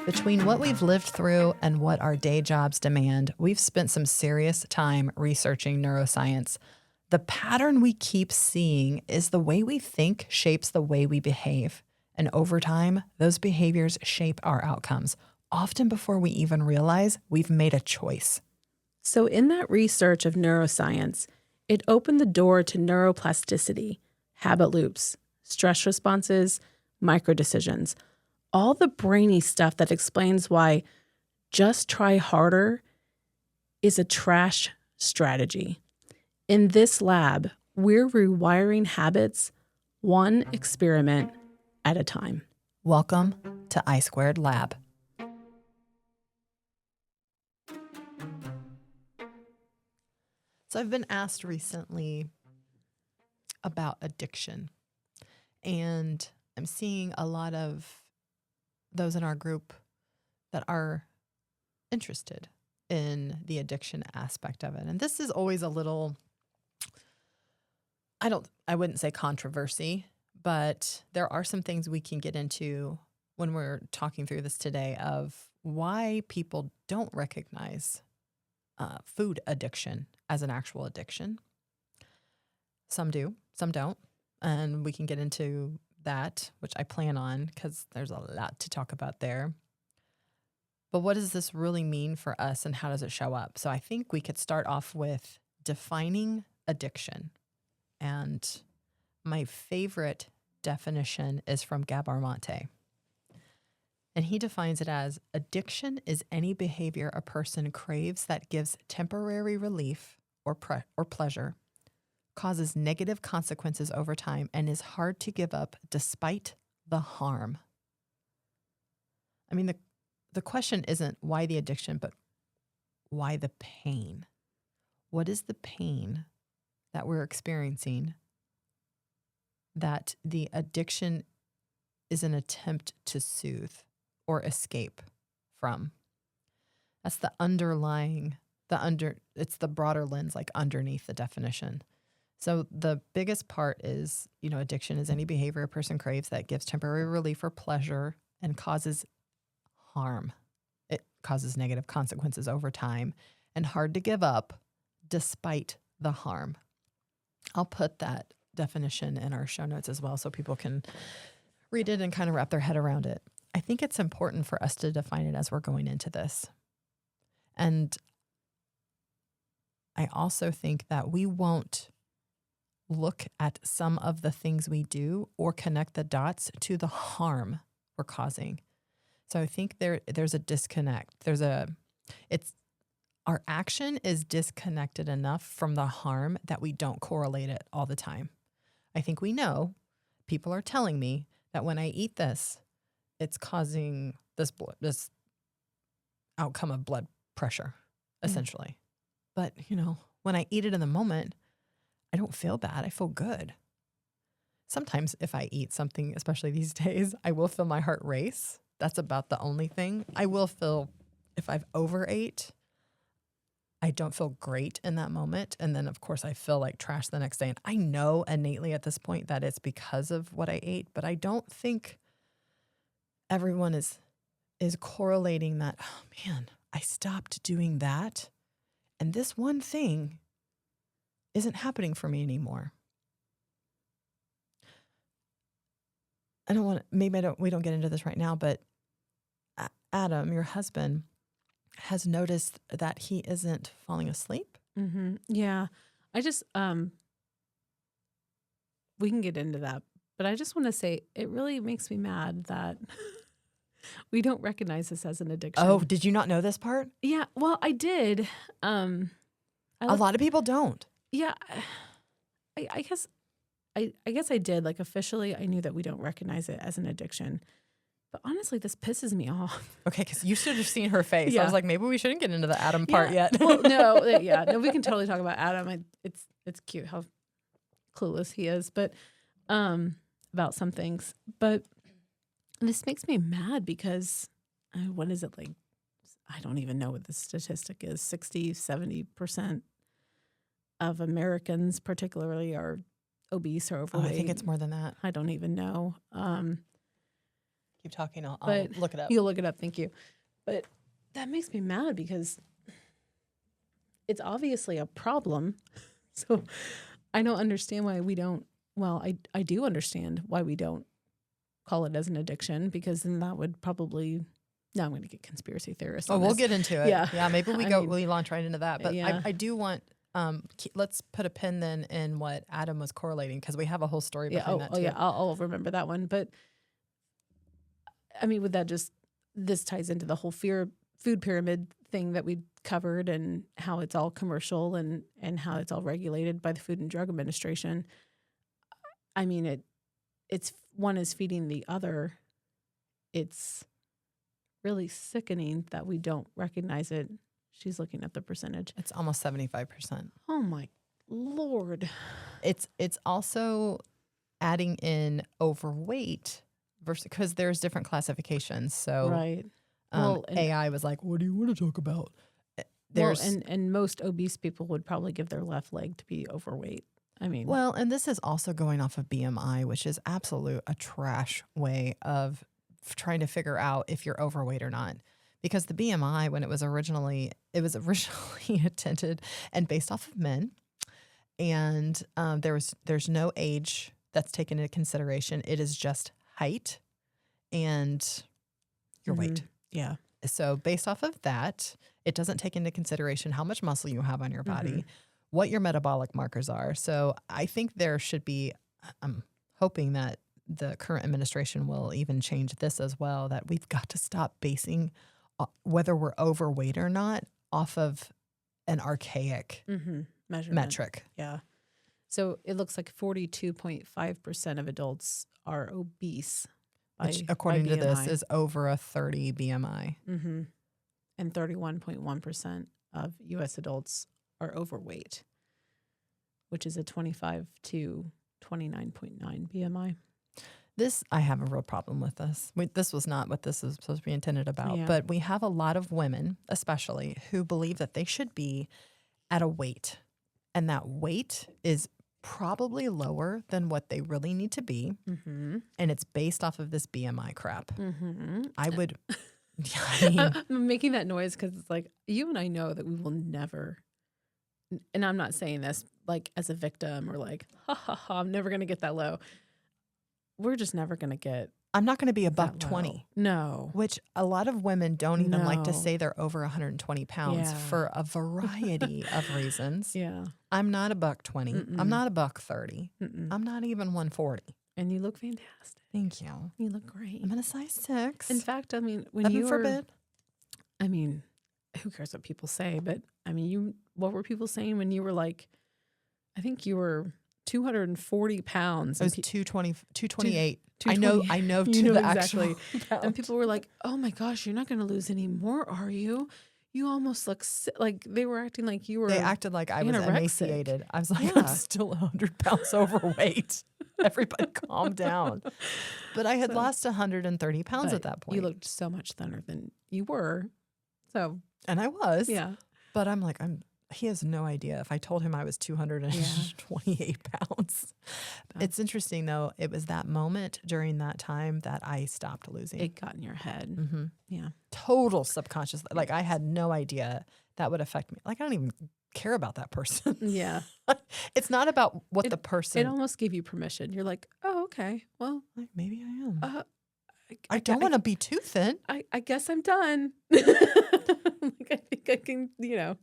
Between what we've lived through and what our day jobs demand, we've spent some serious time researching neuroscience. The pattern we keep seeing is the way we think shapes the way we behave. And over time, those behaviors shape our outcomes, often before we even realize we've made a choice. So in that research of neuroscience, it opened the door to neuroplasticity, habit loops, stress responses, microdecisions, all the brainy stuff that explains why just try harder is a trash strategy. In this lab, we're rewiring habits one experiment at a time. Welcome to I² Lab. So I've been asked recently about addiction, and I'm seeing a lot of those in our group that are interested in the addiction aspect of it. And this is always a little, I wouldn't say controversy, but there are some things we can get into when we're talking through this today of why people don't recognize food addiction as an actual addiction. Some do, some don't. And we can get into that, which I plan on because there's a lot to talk about there. But what does this really mean for us and how does it show up? So I think we could start off with defining addiction. And my favorite definition is from Gabor Mate. And he defines it as addiction is any behavior a person craves that gives temporary relief or pleasure, causes negative consequences over time, and is hard to give up despite the harm. I mean, the question isn't why the addiction, but why the pain? What is the pain that we're experiencing that the addiction is an attempt to soothe or escape from? That's the underlying, it's the broader lens, like underneath the definition. So the biggest part is, addiction is any behavior a person craves that gives temporary relief or pleasure and causes harm. It causes negative consequences over time and hard to give up despite the harm. I'll put that definition in our show notes as well so people can read it and kind of wrap their head around it. I think it's important for us to define it as we're going into this. And I also think that we won't look at some of the things we do or connect the dots to the harm we're causing. So I think there's a disconnect. Our action is disconnected enough from the harm that we don't correlate it all the time. I think we know, people are telling me that when I eat this, it's causing this outcome of blood pressure, essentially. But, when I eat it in the moment, I don't feel bad. I feel good. Sometimes if I eat something, especially these days, I will feel my heart race. That's about the only thing. I will feel, if I've overate, I don't feel great in that moment. And then, of course, I feel like trash the next day. And I know innately at this point that it's because of what I ate, but I don't think everyone is correlating that, oh man, I stopped doing that. And this one thing isn't happening for me anymore. We don't get into this right now, but Adam, your husband, has noticed that he isn't falling asleep. Mm-hmm. Yeah. I just, we can get into that, but I just want to say it really makes me mad that we don't recognize this as an addiction. Oh, did you not know this part? Yeah. Well, I did. A lot of people don't. Yeah. I guess I did. Like officially, I knew that we don't recognize it as an addiction. But honestly, this pisses me off. Okay, because you should have seen her face. Yeah. I was like, maybe we shouldn't get into the Adam part yet. Well, no, we can totally talk about Adam. It's cute how clueless he is, but about some things. But this makes me mad because what is it like? I don't even know what the statistic is. 60, 70% of Americans particularly are obese or Oh, overweight. I think it's more than that. I don't even know. Keep talking. I'll But look it up. you'll look it up. Thank you. But that makes me mad because it's obviously a problem. So I don't understand why we don't. Well, I do understand why we don't call it as an addiction, because then that would probably. Now I'm going to get conspiracy theorists. Oh, on we'll this. get into it. Yeah. Maybe I mean, we launch right into that. But yeah. I do want. Let's put a pin then in what Adam was correlating, because we have a whole story Yeah. behind that too. Yeah. I'll remember that one. But I mean, would that just this ties into the whole food pyramid thing that we covered, and how it's all commercial and how it's all regulated by the Food and Drug Administration. I mean, it's one is feeding the other. It's really sickening that we don't recognize it. She's looking at the percentage. It's almost 75%. Oh my Lord. It's also adding in overweight versus, because there's different classifications. So Right. AI was like, "What do you want to talk about?" And most obese people would probably give their left leg to be overweight. I mean, well, and this is also going off of BMI, which is a trash way of trying to figure out if you're overweight or not. Because the BMI, when it was originally attended and based off of men, and there's no age that's taken into consideration. It is just height and your weight. yeah. So based off of that, it doesn't take into consideration how much muscle you have on your body, what your metabolic markers are. So I think there should be, I'm hoping that the current administration will even change this as well, that we've got to stop basing whether we're overweight or not off of an archaic metric. Yeah. So it looks like 42.5% of adults are obese. Which, according to this, is over a 30 BMI. And 31.1% of U.S. adults are overweight, which is a 25 to 29.9 BMI. I have a real problem with this. This was not what this is supposed to be intended about, Yeah. but we have a lot of women, especially, who believe that they should be at a weight, and that weight is probably lower than what they really need to be, and it's based off of this BMI crap. I would... I'm making that noise because it's like, you and I know that we will never, and I'm not saying this like as a victim or like, I'm never going to get that low. We're just never going to get. I'm not going to be a that $120. low. No. Which a lot of women don't even like to No. say they're over 120 pounds Yeah. for a variety of reasons. Yeah. I'm not a $120. I'm not a $130. I'm not even 140. And you look fantastic. Thank you. You look great. I'm in a size 6. In fact, I mean, when Heaven you were, forbid. I mean, who cares what people say? But I mean, what were people saying when you were like, I think you were 240 pounds. I was 228. 220. I know You to know the exactly. actual pound. And people were like, oh my gosh, you're not going to lose any more, are you? You almost look like they were acting like you were. They acted like I was anorexic. emaciated. I was like, Yeah. I'm still 100 pounds overweight. Everybody calm down. But I had lost 130 pounds at that point. You looked so much thinner than you were. So, and I was. yeah. But I'm like, he has no idea. If I told him I was 228 pounds. It's interesting, though. It was that moment during that time that I stopped losing. It got in your head. Yeah. Total subconscious. Like, I had no idea that would affect me. Like, I don't even care about that person. Yeah. It's not about what the person. It almost gave you permission. You're like, oh, okay. Well, like, maybe I am. I don't want to be too thin. I guess I'm done. Like, I think I can,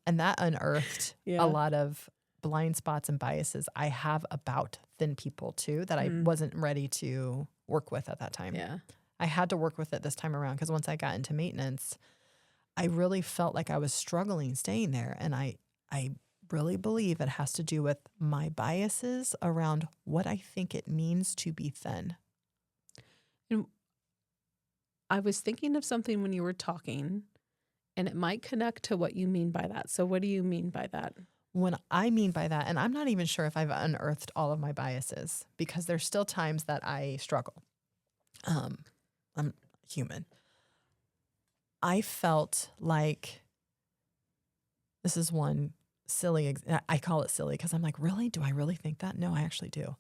And that unearthed Yeah. a lot of blind spots and biases I have about thin people too that I wasn't ready to work with at that time. Yeah. I had to work with it this time around because once I got into maintenance, I really felt like I was struggling staying there. And I really believe it has to do with my biases around what I think it means to be thin. And I was thinking of something when you were talking, and it might connect to what you mean by that. So what do you mean by that? When I mean by that, and I'm not even sure if I've unearthed all of my biases because there's still times that I struggle. I'm human. I felt like this is one silly. I call it silly because I'm like, really? Do I really think that? No, I actually do.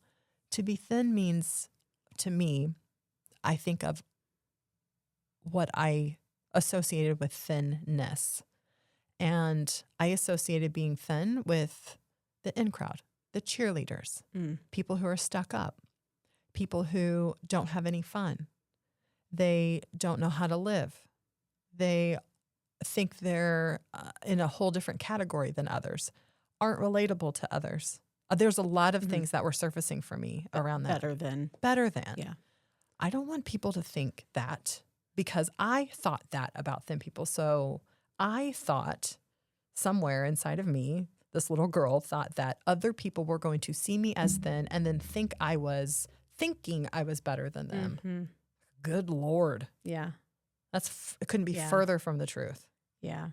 To be thin means, to me, I think of what I associated with thinness. And I associated being thin with the in crowd, the cheerleaders, people who are stuck up, people who don't have any fun. They don't know how to live. They think they're in a whole different category than others, aren't relatable to others. There's a lot of things that were surfacing for me around that. Better than. Yeah. I don't want people to think that, because I thought that about thin people. So I thought somewhere inside of me, this little girl thought that other people were going to see me as thin and then think I was thinking I was better than them. Mm-hmm. Good Lord. Yeah. It couldn't be further from the truth. Yeah.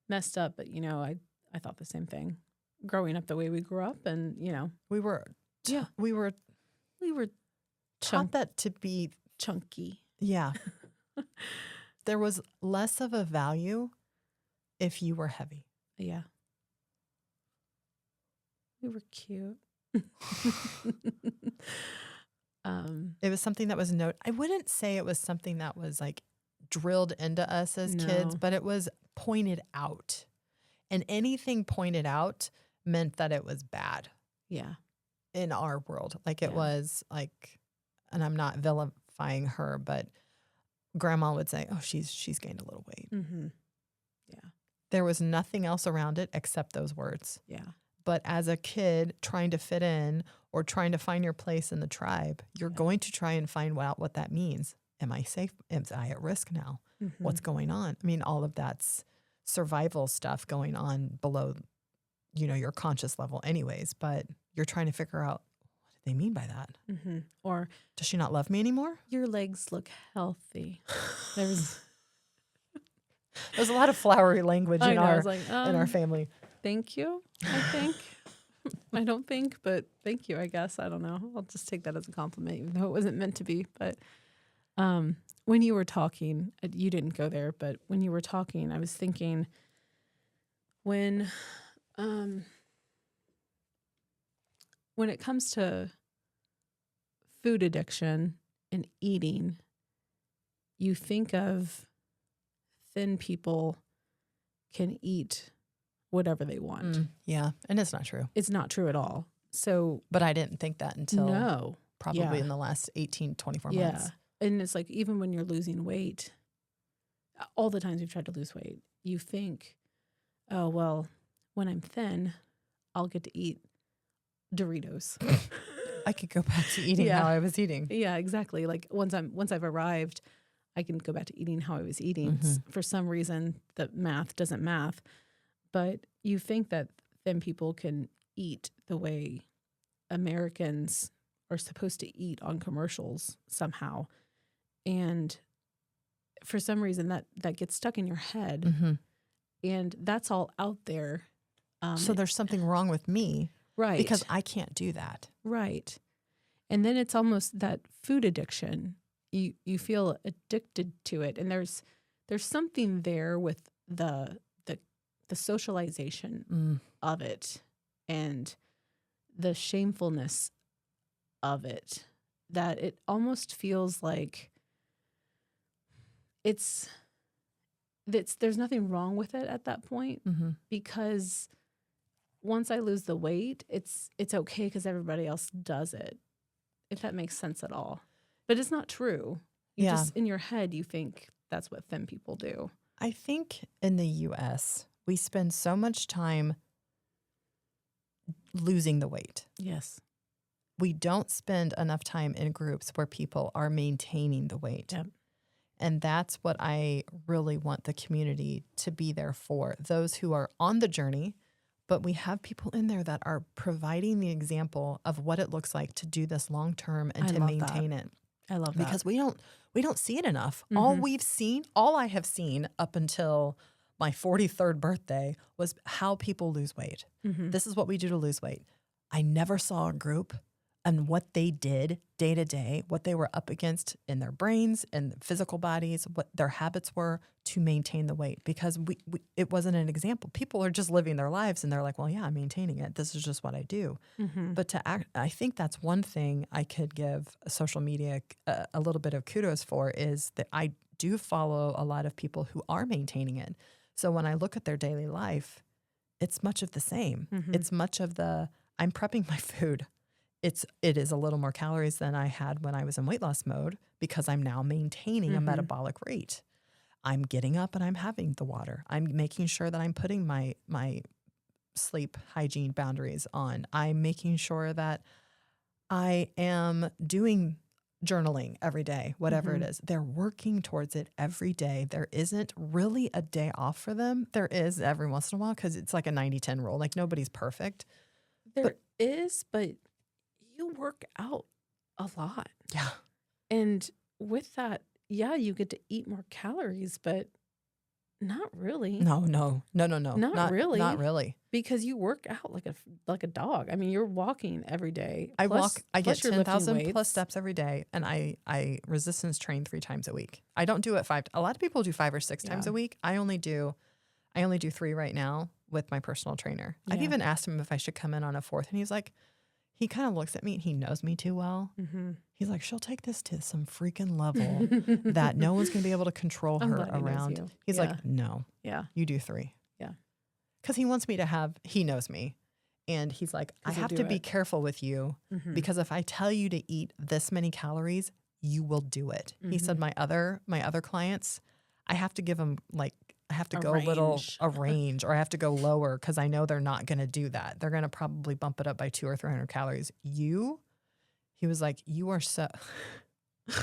Messed up, but I thought the same thing. Growing up the way we grew up, and we were taught that to be chunky. Yeah. There was less of a value if you were heavy. Yeah. We were cute. It was something that was I wouldn't say it was something that was like drilled into us as kids, but it was pointed out. And anything pointed out meant that it was bad. Yeah. In our world. Like it was like, and I'm not vilifying her, but grandma would say, oh, she's gained a little weight. Mm-hmm. Yeah. There was nothing else around it except those words. Yeah. But as a kid trying to fit in or trying to find your place in the tribe, you're going to try and find out what that means. Am I safe? Am I at risk now? Mm-hmm. What's going on? I mean, all of that's survival stuff going on below, your conscious level anyways, but you're trying to figure out, what do they mean by that? Mm-hmm. Or does she not love me anymore? Your legs look healthy. There's a lot of flowery language in our family. Thank you, I think. I don't think, but thank you, I guess. I don't know. I'll just take that as a compliment, even though it wasn't meant to be. But when you were talking, you didn't go there, but when you were talking, I was thinking when it comes to food addiction and eating, you think of thin people can eat whatever they want. Yeah, and it's not true. It's not true at all. So, but I didn't think that until probably in the last 18, 24 months. And it's like, even when you're losing weight, all the times you've tried to lose weight, you think, oh, well, when I'm thin, I'll get to eat Doritos. I could go back to eating how I was eating. Yeah, exactly. Like once I've arrived, I can go back to eating how I was eating. Mm-hmm. For some reason, the math doesn't math. But you think that thin people can eat the way Americans are supposed to eat on commercials somehow. And for some reason that gets stuck in your head. Mm-hmm. And that's all out there. So there's something wrong with me. Right. Because I can't do that. Right. And then it's almost that food addiction. You feel addicted to it. And there's something there with the socialization of it and the shamefulness of it, that it almost feels like there's nothing wrong with it at that point, because once I lose the weight, it's okay because everybody else does it, if that makes sense at all. But it's not true. Just in your head, you think that's what thin people do. I think in the U.S., we spend so much time losing the weight. Yes. We don't spend enough time in groups where people are maintaining the weight. Yep. And that's what I really want the community to be there for. Those who are on the journey, but we have people in there that are providing the example of what it looks like to do this long term and to maintain it. I love that. Because we don't see it enough. Mm-hmm. All I have seen up until my 43rd birthday was how people lose weight. Mm-hmm. This is what we do to lose weight. I never saw a group and what they did day to day, what they were up against in their brains and physical bodies, what their habits were to maintain the weight, because it wasn't an example. People are just living their lives and they're like, well, yeah, I'm maintaining it. This is just what I do. Mm-hmm. But I think that's one thing I could give social media a little bit of kudos for, is that I do follow a lot of people who are maintaining it. So when I look at their daily life, it's much of the same. Mm-hmm. It's much of I'm prepping my food. It is a little more calories than I had when I was in weight loss mode, because I'm now maintaining a metabolic rate. I'm getting up and I'm having the water. I'm making sure that I'm putting my sleep hygiene boundaries on. I'm making sure that I am doing journaling every day, whatever it is. They're working towards it every day. There isn't really a day off for them. There is every once in a while, because it's like a 90-10 rule. Like, nobody's perfect. There is, but you work out a lot. Yeah. And with that, yeah, you get to eat more calories, but not really. No. Not really. Not really. Because you work out like a dog. I mean, you're walking every day. I get plus you're lifting 10,000 weights. plus steps every day, and I resistance train 3 times a week. I don't do it 5. A lot of people do 5 or 6 times a week. I only do 3 right now with my personal trainer. Yeah. I've even asked him if I should come in on a 4th, and he's like, he kind of looks at me and he knows me too well. Mm-hmm. He's like, she'll take this to some freaking level that no one's going to be able to control I'm her glad he knows around. you. He's Yeah. like, no, Yeah. you do 3. Yeah. Because he wants me to he knows me. And he's like, I 'Cause you'll have do to be it. careful with you, because if I tell you to eat this many calories, you will do it. He said my other clients, I have to give them I have to A go range. a range, or I have to go lower, because I know they're not going to do that. They're going to probably bump it up by 200 or 300 calories. He was like, you are so a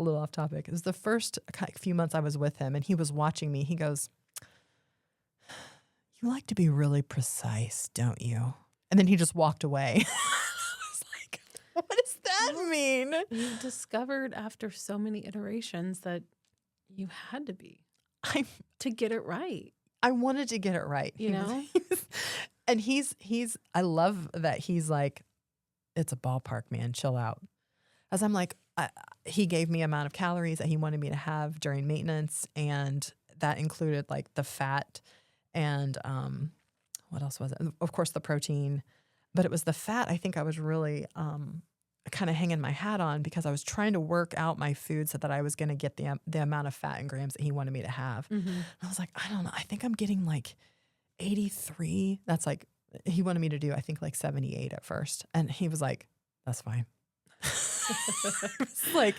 little off topic. It was the first few months I was with him, and he was watching me. He goes, you like to be really precise, don't you? And then he just walked away. I was like, what does that mean? You discovered after so many iterations that you had to be to get it right. I wanted to get it right. You know? And I love that he's like, it's a ballpark, man, chill out. As I'm like, he gave me amount of calories that he wanted me to have during maintenance, and that included like the fat and what else was it? Of course, the protein, but it was the fat. I think I was really kind of hanging my hat on, because I was trying to work out my food so that I was going to get the amount of fat and grams that he wanted me to have. And I was like, I don't know. I think I'm getting like 83. That's like, he wanted me to do, I think, like 78 at first. And he was like, that's fine. It's like,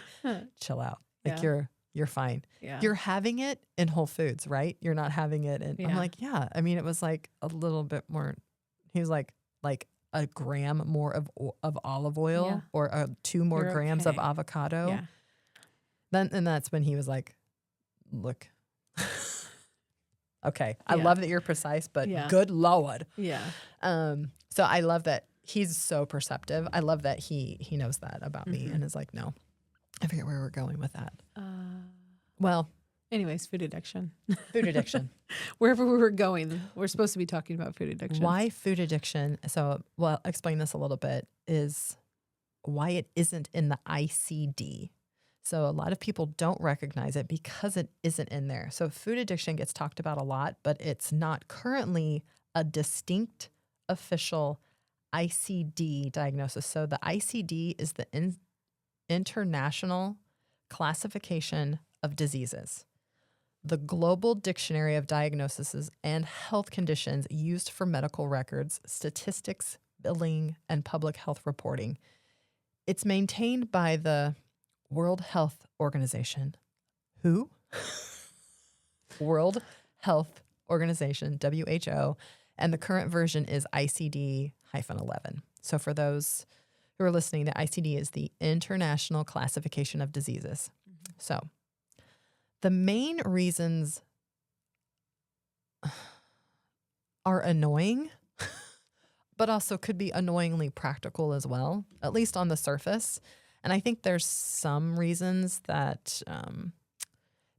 chill out. Like, you're fine. Yeah. You're having it in Whole Foods, right? You're not having it in, I'm like, yeah. I mean, it was like a little bit more, he was like a gram more of olive oil, or 2 more You're grams of okay. avocado. Yeah. And that's when he was like, look, okay, I Yeah. love that you're precise, but good Lord. Yeah. So I love that he's so perceptive. I love that he knows that about me, and is like, no, I forget where we're going with that. Well, Anyways, food addiction. food addiction. Wherever we were going, we're supposed to be talking about food addiction. Why food addiction? So, well, explain this a little bit, is why it isn't in the ICD. So a lot of people don't recognize it because it isn't in there. So food addiction gets talked about a lot, but it's not currently a distinct official ICD diagnosis. So the ICD is the International Classification of Diseases, the global dictionary of diagnoses and health conditions used for medical records, statistics, billing, and public health reporting. It's maintained by the World Health Organization. Who? World Health Organization, WHO, and the current version is ICD-11. So for those who are listening, the ICD is the International Classification of Diseases. So the main reasons are annoying, but also could be annoyingly practical as well, at least on the surface. And I think there's some reasons that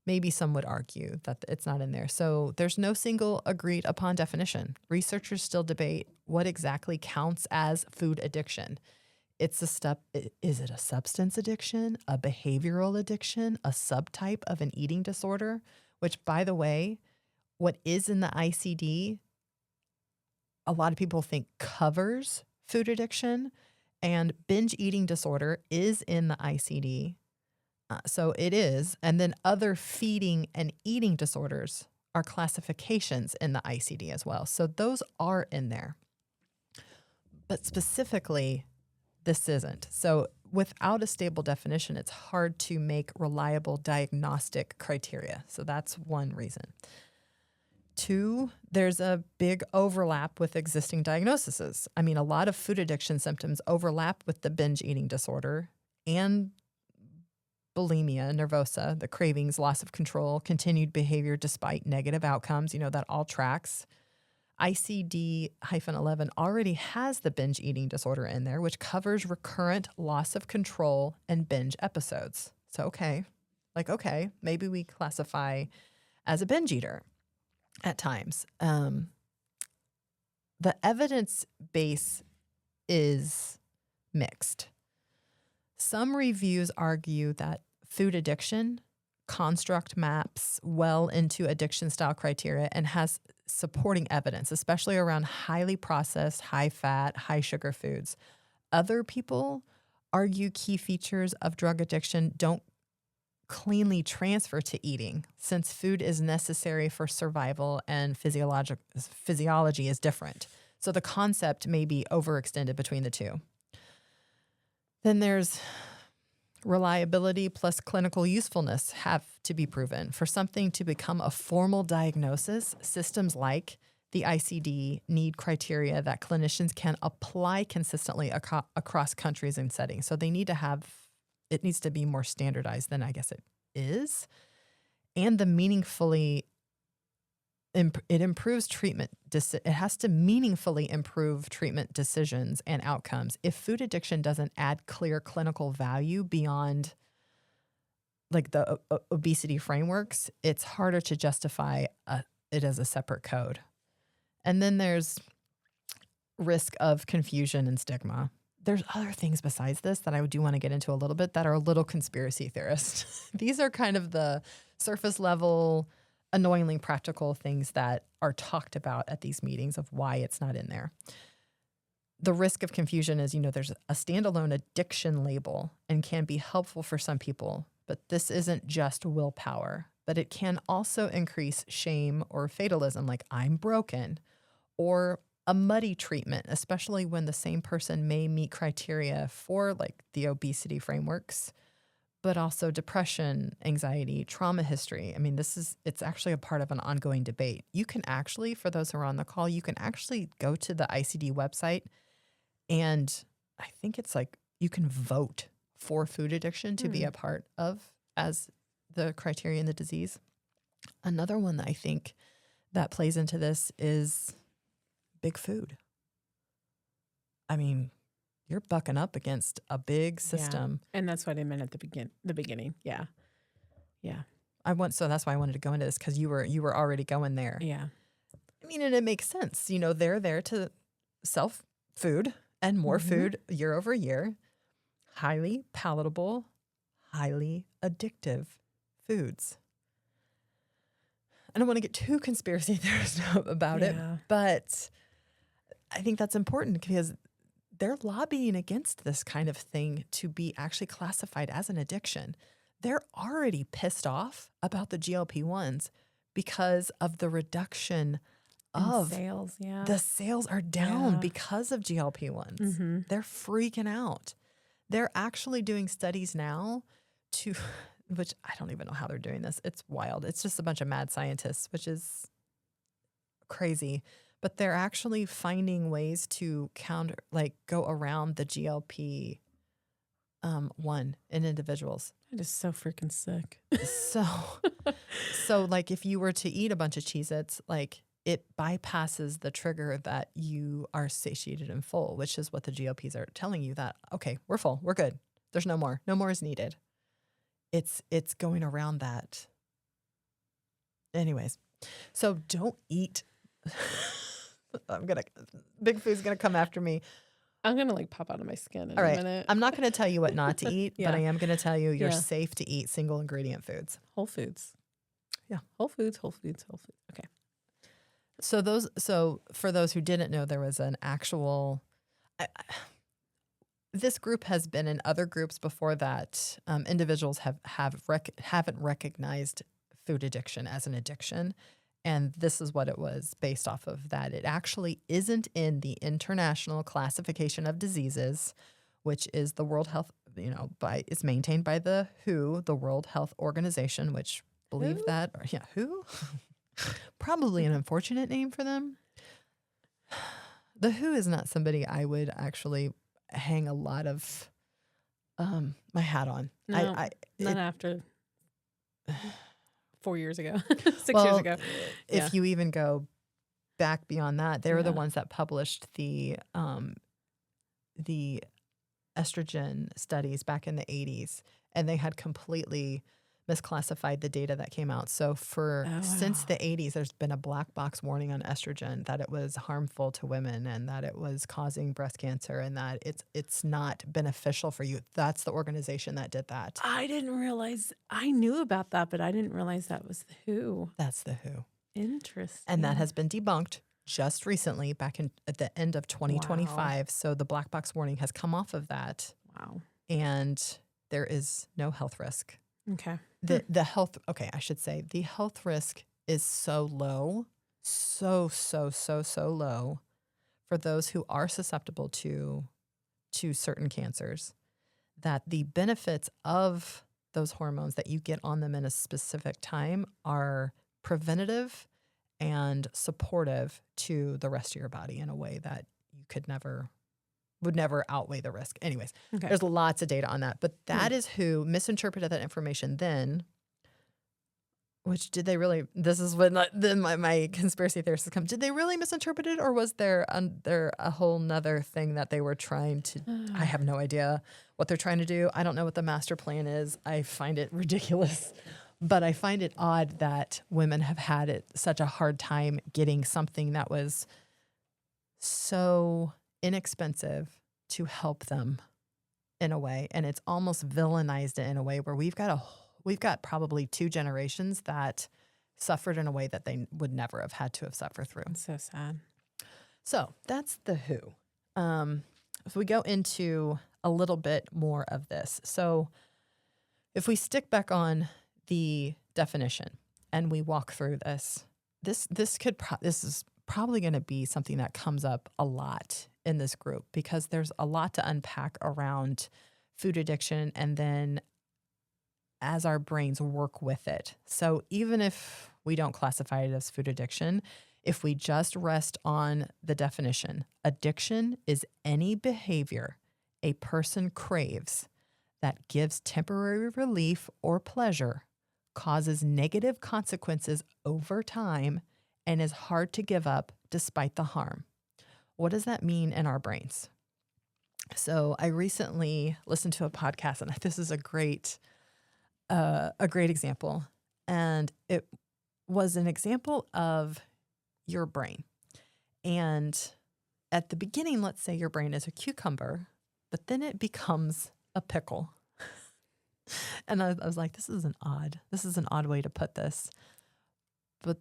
maybe some would argue that it's not in there. So there's no single agreed upon definition. Researchers still debate what exactly counts as food addiction. it's a step. Is it a substance addiction, a behavioral addiction, a subtype of an eating disorder? Which, by the way, what is in the ICD, a lot of people think covers food addiction, and binge eating disorder is in the ICD. So it is. And then other feeding and eating disorders are classifications in the ICD as well. So those are in there. But specifically, this isn't. So without a stable definition, it's hard to make reliable diagnostic criteria. So that's one reason. Two, there's a big overlap with existing diagnoses. I mean, a lot of food addiction symptoms overlap with the binge eating disorder and bulimia nervosa, the cravings, loss of control, continued behavior despite negative outcomes. That all tracks. ICD-11 already has the binge eating disorder in there, which covers recurrent loss of control and binge episodes. So, okay, maybe we classify as a binge eater at times. The evidence base is mixed. Some reviews argue that food addiction construct maps well into addiction style criteria and has supporting evidence, especially around highly processed, high fat, high sugar foods. Other people argue key features of drug addiction don't cleanly transfer to eating, since food is necessary for survival and physiology is different. So the concept may be overextended between the two. Then there's reliability plus clinical usefulness have to be proven. For something to become a formal diagnosis, systems like the ICD need criteria that clinicians can apply consistently across countries and settings. So they need to have, it needs to be more standardized than I guess it is. And it improves treatment. It has to meaningfully improve treatment decisions and outcomes. If food addiction doesn't add clear clinical value beyond like the obesity frameworks, it's harder to justify it as a separate code. And then there's risk of confusion and stigma. There's other things besides this that I do want to get into a little bit that are a little conspiracy theorist. These are kind of the surface level, annoyingly practical things that are talked about at these meetings of why it's not in there. The risk of confusion is, there's a standalone addiction label and can be helpful for some people, but this isn't just willpower, but it can also increase shame or fatalism, like I'm broken, or a muddy treatment, especially when the same person may meet criteria for like the obesity frameworks, but also depression, anxiety, trauma history. I mean, it's actually a part of an ongoing debate. You can actually, for those who are on the call, you can actually go to the ICD website, and I think it's like you can vote for food addiction to be a part of as the criteria in the disease. Another one that I think that plays into this is big food. I mean, you're bucking up against a big system. Yeah. And that's what I meant at the beginning. Yeah. Yeah. So that's why I wanted to go into this, because you were already going there. Yeah. I mean, and it makes sense. They're there to sell food and more food year over year. Highly palatable, highly addictive foods. I don't want to get too conspiracy theorist about it, but I think that's important because they're lobbying against this kind of thing to be actually classified as an addiction. They're already pissed off about the GLP-1s because of the reduction of sales. Yeah. The sales are down because of GLP-1s. They're freaking out. They're actually doing studies now which I don't even know how they're doing this. It's wild. It's just a bunch of mad scientists, which is crazy. But they're actually finding ways to go around the GLP one in individuals. That is so freaking sick. So like if you were to eat a bunch of Cheez-Its, like it bypasses the trigger that you are satiated and full, which is what the GLPs are telling you that, okay, we're full, we're good. There's no more. No more is needed. It's going around that. Anyways, so don't eat. Big Food's gonna come after me. I'm going to like pop out of my skin in All a right. minute. I'm not going to tell you what not to eat, but Yeah. I am going to tell you you're Yeah. safe to eat single ingredient foods. Whole foods. Yeah. Whole foods. Okay. So for those who didn't know, there was an actual. This group has been in other groups before that. Individuals haven't recognized food addiction as an addiction, and this is what it was based off of. That it actually isn't in the International Classification of Diseases, which is the World Health. It's maintained by the WHO, the World Health Organization, which believe Who? that. Who? Probably an unfortunate name for them. The WHO is not somebody I would actually hang a lot of my hat on. No, not after 4 years ago, 6 years ago. If you even go back beyond that, they were the Yeah. ones that published the estrogen studies back in the 80s, and they had completely misclassified the data that came out. So since the 80s, there's been a black box warning on estrogen that it was harmful to women and that it was causing breast cancer and that it's not beneficial for you. That's the organization that did that. I didn't realize. I knew about that, but I didn't realize that was the WHO. That's the WHO. Interesting. And that has been debunked just recently, at the end of 2025. Wow. So the black box warning has come off of that, Wow. and there is no health risk. Okay. The health risk is so low, so low for those who are susceptible to certain cancers, that the benefits of those hormones that you get on them in a specific time are preventative and supportive to the rest of your body in a way that you would never outweigh the risk. Anyways, Okay. there's lots of data on that, but that is who misinterpreted that information then. Which did they really? This is when then my conspiracy theorists come. Did they really misinterpret it, or was there a whole nother thing that they were trying to? I have no idea what they're trying to do. I don't know what the master plan is. I find it ridiculous, but I find it odd that women have had such a hard time getting something that was so inexpensive to help them in a way, and it's almost villainized it in a way where we've got probably 2 generations that suffered in a way that they would never have had to have suffered through. It's so sad. So that's the WHO. If we go into a little bit more of this, so if we stick back on the definition and we walk through this is probably going to be something that comes up a lot in this group because there's a lot to unpack around food addiction and then as our brains work with it. So even if we don't classify it as food addiction, if we just rest on the definition, addiction is any behavior a person craves that gives temporary relief or pleasure, causes negative consequences over time, and is hard to give up despite the harm. What does that mean in our brains? So I recently listened to a podcast, and this is a great example. And it was an example of your brain. And at the beginning, let's say your brain is a cucumber, but then it becomes a pickle. And I was like, this is an odd way to put this. But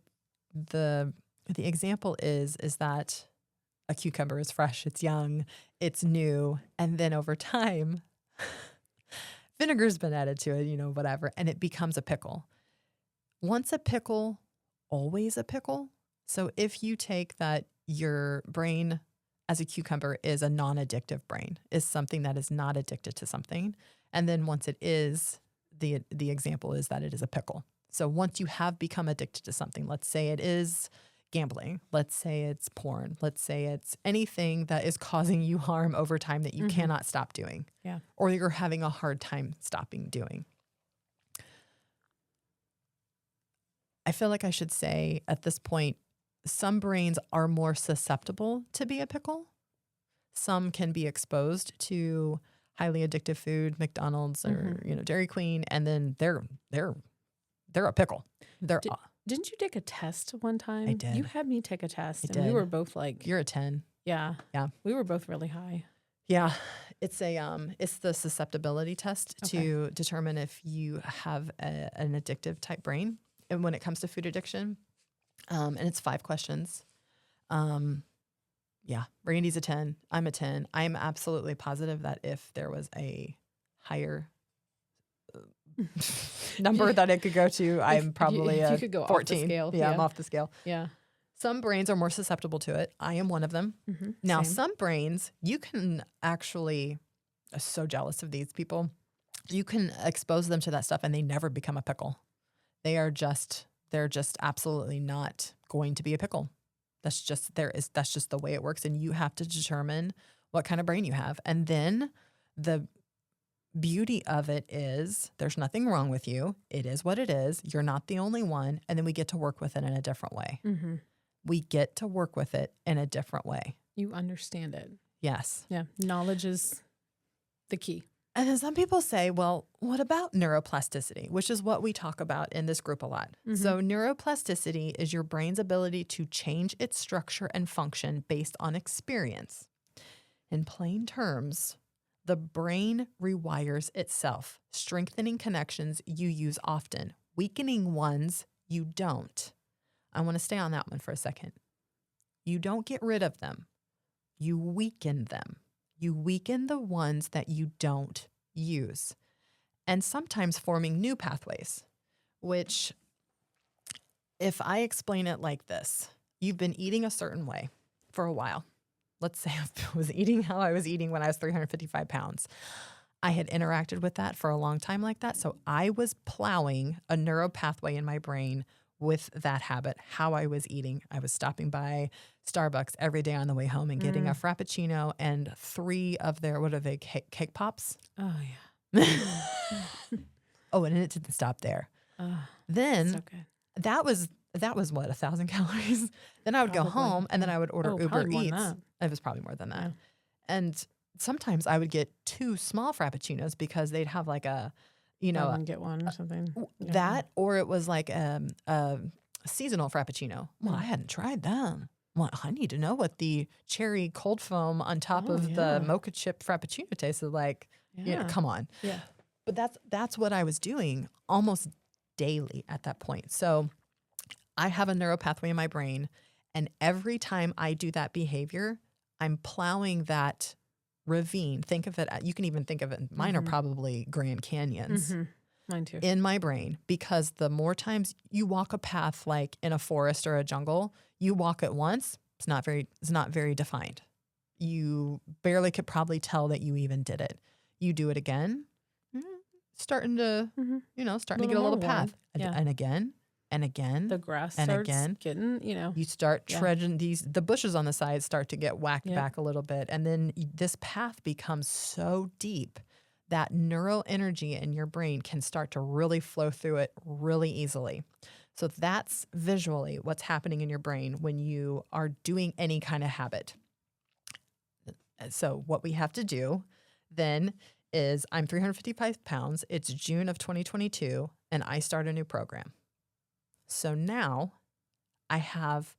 the example is that a cucumber is fresh, it's young, it's new, and then over time, vinegar's been added to it, whatever, and it becomes a pickle. Once a pickle, always a pickle. So if you take that your brain as a cucumber is a non-addictive brain, is something that is not addicted to something, and then once it is, the example is that it is a pickle. So once you have become addicted to something, let's say it is gambling, let's say it's porn, let's say it's anything that is causing you harm over time that you cannot stop doing, or you're having a hard time stopping doing. I feel like I should say at this point, some brains are more susceptible to be a pickle. Some can be exposed to highly addictive food, McDonald's or Dairy Queen, and then they're a pickle. Didn't you take a test one time? I did. You had me take a test, I and did. we were both like, You're a 10. Yeah. Yeah. We were both really high. Yeah, it's it's the susceptibility test Okay. to determine if you have an addictive type brain. And when it comes to food addiction, and it's 5 questions. Um, yeah, Randy's a 10. I'm a 10. I'm absolutely positive that if there was a higher number that it could go to, I'm probably if you a could go off the 14. scale. Yeah, I'm off the scale. Yeah. Some brains are more susceptible to it. I am one of them. Now, Same. some brains, you can actually, I'm so jealous of these people. You can expose them to that stuff and they never become a pickle. They're just absolutely not going to be a pickle. That's just the way it works. And you have to determine what kind of brain you have. And then the beauty of it is there's nothing wrong with you. It is what it is. You're not the only one. And then we get to work with it in a different way. We get to work with it in a different way. You understand it. Yes. Yeah. Knowledge is the key. And then some people say, well, what about neuroplasticity, which is what we talk about in this group a lot. So neuroplasticity is your brain's ability to change its structure and function based on experience. In plain terms, the brain rewires itself, strengthening connections you use often, weakening ones you don't. I want to stay on that one for a second. You don't get rid of them. You weaken them. You weaken the ones that you don't use. And sometimes forming new pathways, which if I explain it like this, you've been eating a certain way for a while. Let's say I was eating how I was eating when I was 355 pounds. I had interacted with that for a long time like that. So I was plowing a neural pathway in my brain with that habit, how I was eating. I was stopping by Starbucks every day on the way home and getting a Frappuccino and 3 of their, what are they, cake pops? Oh, yeah. Oh, and it didn't stop there. Then So good. that was what, 1,000 calories? Then I would go Probably, home and then I would order Oh, Uber probably more than Eats. that. It was probably more than that. Yeah. And sometimes I would get 2 small Frappuccinos because they'd have like a, Buy one, get one or something. Yeah. that, or it was like a seasonal Frappuccino. Well, I hadn't tried them. Well, I need to know what the cherry cold foam on top of the mocha chip Frappuccino tasted like. Yeah. Come on. Yeah. But that's what I was doing almost daily at that point. So I have a neural pathway in my brain, and every time I do that behavior, I'm plowing that ravine. Think of it, you can even think of it, mine are probably Grand Canyons Mine too. in my brain, because the more times you walk a path like in a forest or a jungle, you walk it once, it's not very defined. You barely could probably tell that you even did it. You do it again, starting to, starting to get a little more path. worn. Yeah. And again, and again. The grass and starts again. getting, You start treading the bushes on the side start to get whacked back a little bit. And then this path becomes so deep that neural energy in your brain can start to really flow through it really easily. So that's visually what's happening in your brain when you are doing any kind of habit. So what we have to do then is I'm 355 pounds. It's June of 2022, and I start a new program. So now I have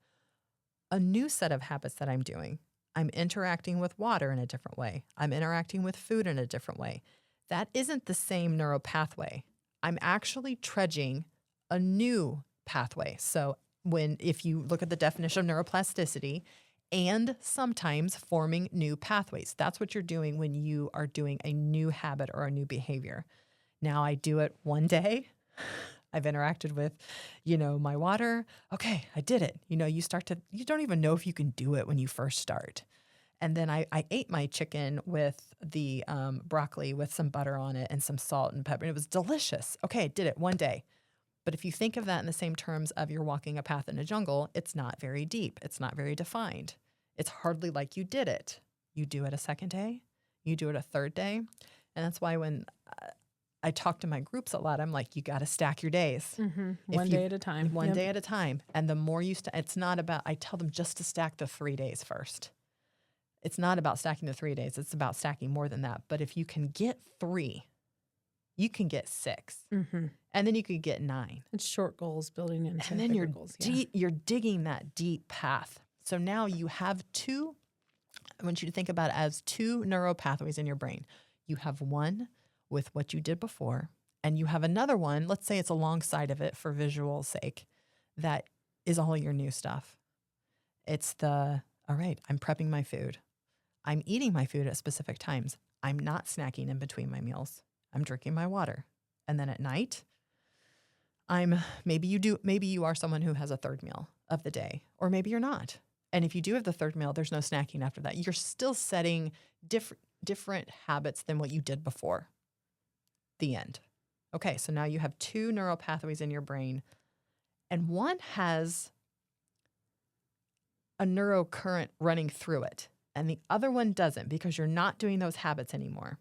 a new set of habits that I'm doing. I'm interacting with water in a different way. I'm interacting with food in a different way. That isn't the same neural pathway. I'm actually trudging a new pathway. So if you look at the definition of neuroplasticity, and sometimes forming new pathways, that's what you're doing when you are doing a new habit or a new behavior. Now I do it one day. I've interacted with, my water. Okay, I did it. You don't even know if you can do it when you first start. And then I ate my chicken with the broccoli with some butter on it and some salt and pepper. And it was delicious. Okay, I did it one day. But if you think of that in the same terms of you're walking a path in a jungle, it's not very deep. It's not very defined. It's hardly like you did it. You do it a second day. You do it a third day. And that's why when I talk to my groups a lot, I'm like, you got to stack your days. One day at a time. One day at a time. And the more you it's not about, I tell them just to stack the 3 days first. It's not about stacking the 3 days. It's about stacking more than that. But if you can get 3, you can get 6. And then you could get 9. It's short goals building into and then bigger goals. You're digging that deep path. So now you have 2 I want you to think about it as two neural pathways in your brain. You have one with what you did before, and you have another one, let's say it's alongside of it for visual sake, that is all your new stuff. It's all right, I'm prepping my food. I'm eating my food at specific times. I'm not snacking in between my meals. I'm drinking my water. And then at night, maybe you are someone who has a third meal of the day, or maybe you're not. And if you do have the third meal, there's no snacking after that. You're still setting different habits than what you did before. The end. Okay, so now you have two neural pathways in your brain, and one has a neurocurrent running through it, and the other one doesn't because you're not doing those habits anymore.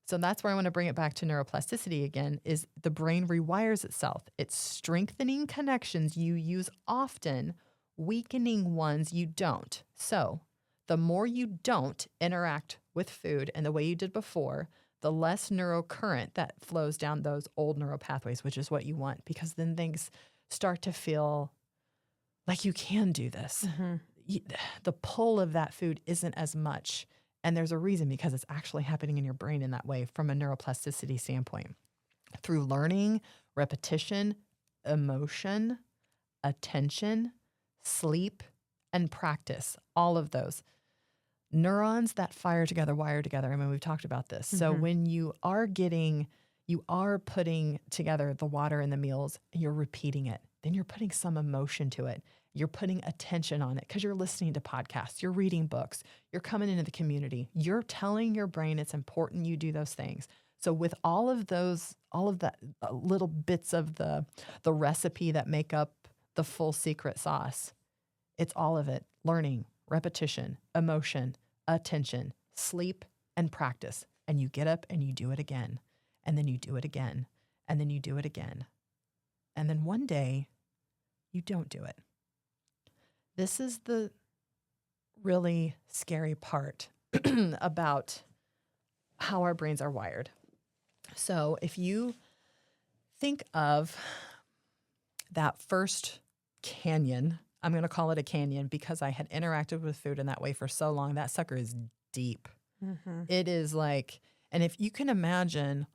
So that's where I want to bring it back to neuroplasticity again, is the brain rewires itself. It's strengthening connections you use often, weakening ones you don't. So the more you don't interact with food and the way you did before, the less neurocurrent that flows down those old neural pathways, which is what you want, because then things start to feel like you can do this. The pull of that food isn't as much. And there's a reason, because it's actually happening in your brain in that way from a neuroplasticity standpoint. Through learning, repetition, emotion, attention, sleep, and practice, all of those. Neurons that fire together, wire together. I mean, we've talked about this. So when you are putting together the water and the meals, and you're repeating it, then you're putting some emotion to it. You're putting attention on it because you're listening to podcasts, you're reading books, you're coming into the community. You're telling your brain it's important you do those things. So with all of that little bits of the recipe that make up the full secret sauce, it's all of it: learning, repetition, emotion, attention, sleep, and practice. And you get up and you do it again, and then you do it again, and then you do it again. And then one day you don't do it. This is the really scary part about how our brains are wired. So if you think of that first canyon, I'm going to call it a canyon because I had interacted with food in that way for so long. That sucker is deep. It is like, and if you can imagine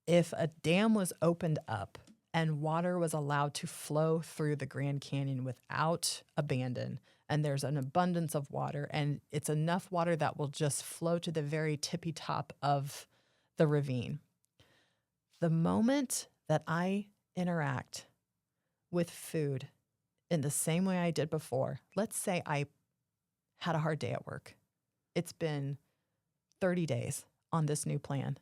if a dam was opened up and water was allowed to flow through the Grand Canyon without abandon, and there's an abundance of water, and it's enough water that will just flow to the very tippy top of the ravine. The moment that I interact with food in the same way I did before, let's say I had a hard day at work. It's been 30 days on this new plan.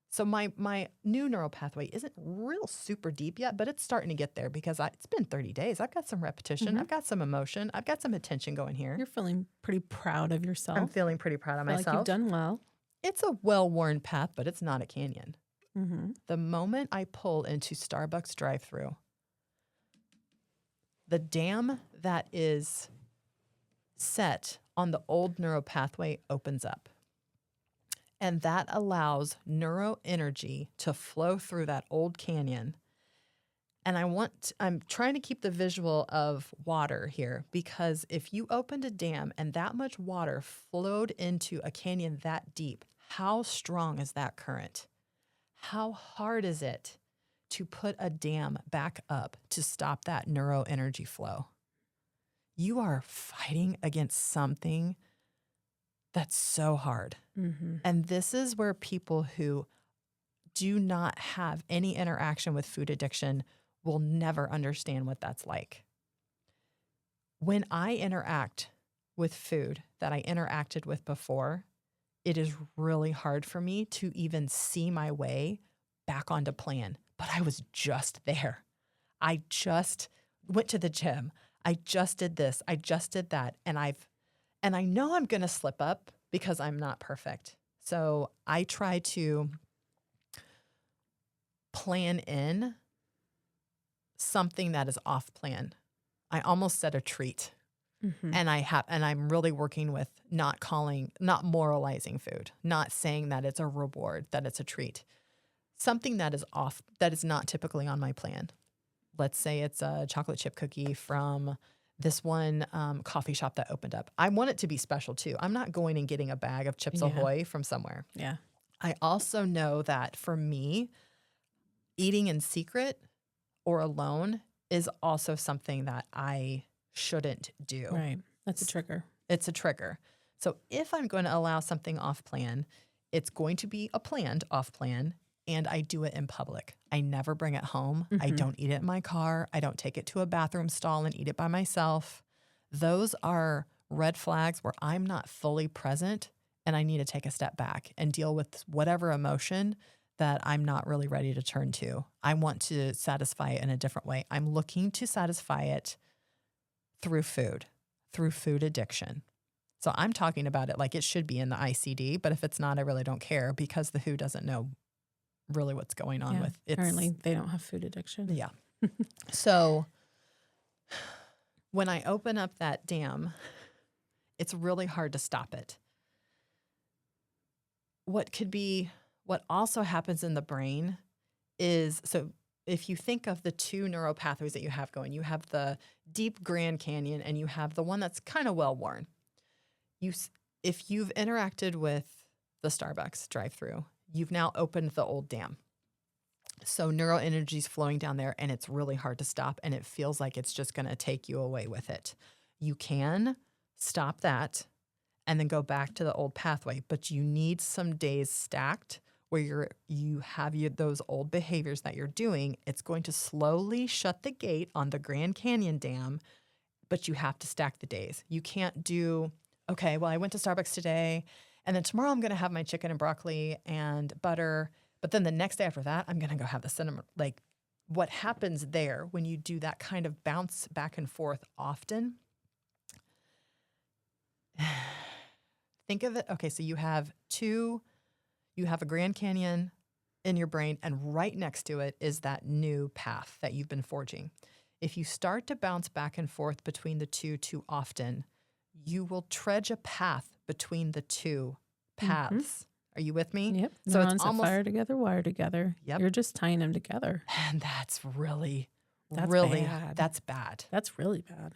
So my new neural pathway isn't real super deep yet, but it's starting to get there because it's been 30 days. I've got some repetition. I've got some emotion. I've got some attention going here. You're feeling pretty proud of yourself. I'm feeling pretty proud of myself. Like you've done well. It's a well-worn path, but it's not a canyon. The moment I pull into Starbucks drive-thru, the dam that is set on the old neural pathway opens up. And that allows neuroenergy to flow through that old canyon. And I'm trying to keep the visual of water here, because if you opened a dam and that much water flowed into a canyon that deep, how strong is that current? How hard is it to put a dam back up to stop that neuroenergy flow? You are fighting against something that's so hard. And this is where people who do not have any interaction with food addiction will never understand what that's like. When I interact with food that I interacted with before, it is really hard for me to even see my way back onto plan. But I was just there. I just went to the gym. I just did this. I just did that. And I know I'm going to slip up because I'm not perfect. So I try to plan in something that is off plan. I almost said a treat. And I'm really working with not moralizing food, not saying that it's a reward, that it's a treat. Something that is off, that is not typically on my plan. Let's say it's a chocolate chip cookie from this one coffee shop that opened up. I want it to be special too. I'm not going and getting a bag of Chips Yeah. Ahoy from somewhere. Yeah. I also know that for me, eating in secret or alone is also something that I shouldn't do. Right. That's a trigger. It's a trigger. So if I'm going to allow something off plan, it's going to be a planned off plan, and I do it in public. I never bring it home. I don't eat it in my car. I don't take it to a bathroom stall and eat it by myself. Those are red flags where I'm not fully present and I need to take a step back and deal with whatever emotion that I'm not really ready to turn to. I want to satisfy it in a different way. I'm looking to satisfy it through food addiction. So I'm talking about it like it should be in the ICD, but if it's not, I really don't care because the WHO doesn't know really what's going on with it. Apparently they don't have food addiction. Yeah. So when I open up that dam, it's really hard to stop it. What also happens in the brain is, so if you think of the two neural pathways that you have going, you have the deep Grand Canyon and you have the one that's kind of well-worn. If you've interacted with the Starbucks drive-through, you've now opened the old dam. So neuroenergy is flowing down there and it's really hard to stop and it feels like it's just going to take you away with it. You can stop that and then go back to the old pathway, but you need some days stacked where you have those old behaviors that you're doing. It's going to slowly shut the gate on the Grand Canyon Dam, but you have to stack the days. You can't do, okay, well, I went to Starbucks today, and then tomorrow I'm going to have my chicken and broccoli and butter, but then the next day after that, I'm going to go have the cinnamon. Like, what happens there when you do that kind of bounce back and forth often? Think of it, okay, so you have a Grand Canyon in your brain, and right next to it is that new path that you've been forging. If you start to bounce back and forth between the two too often, you will trudge a path between the two paths. Are you with me? Yep. So Neurons it's that almost fire together, wire together. Yep. You're just tying them together. And that's really bad. That's bad. That's really bad.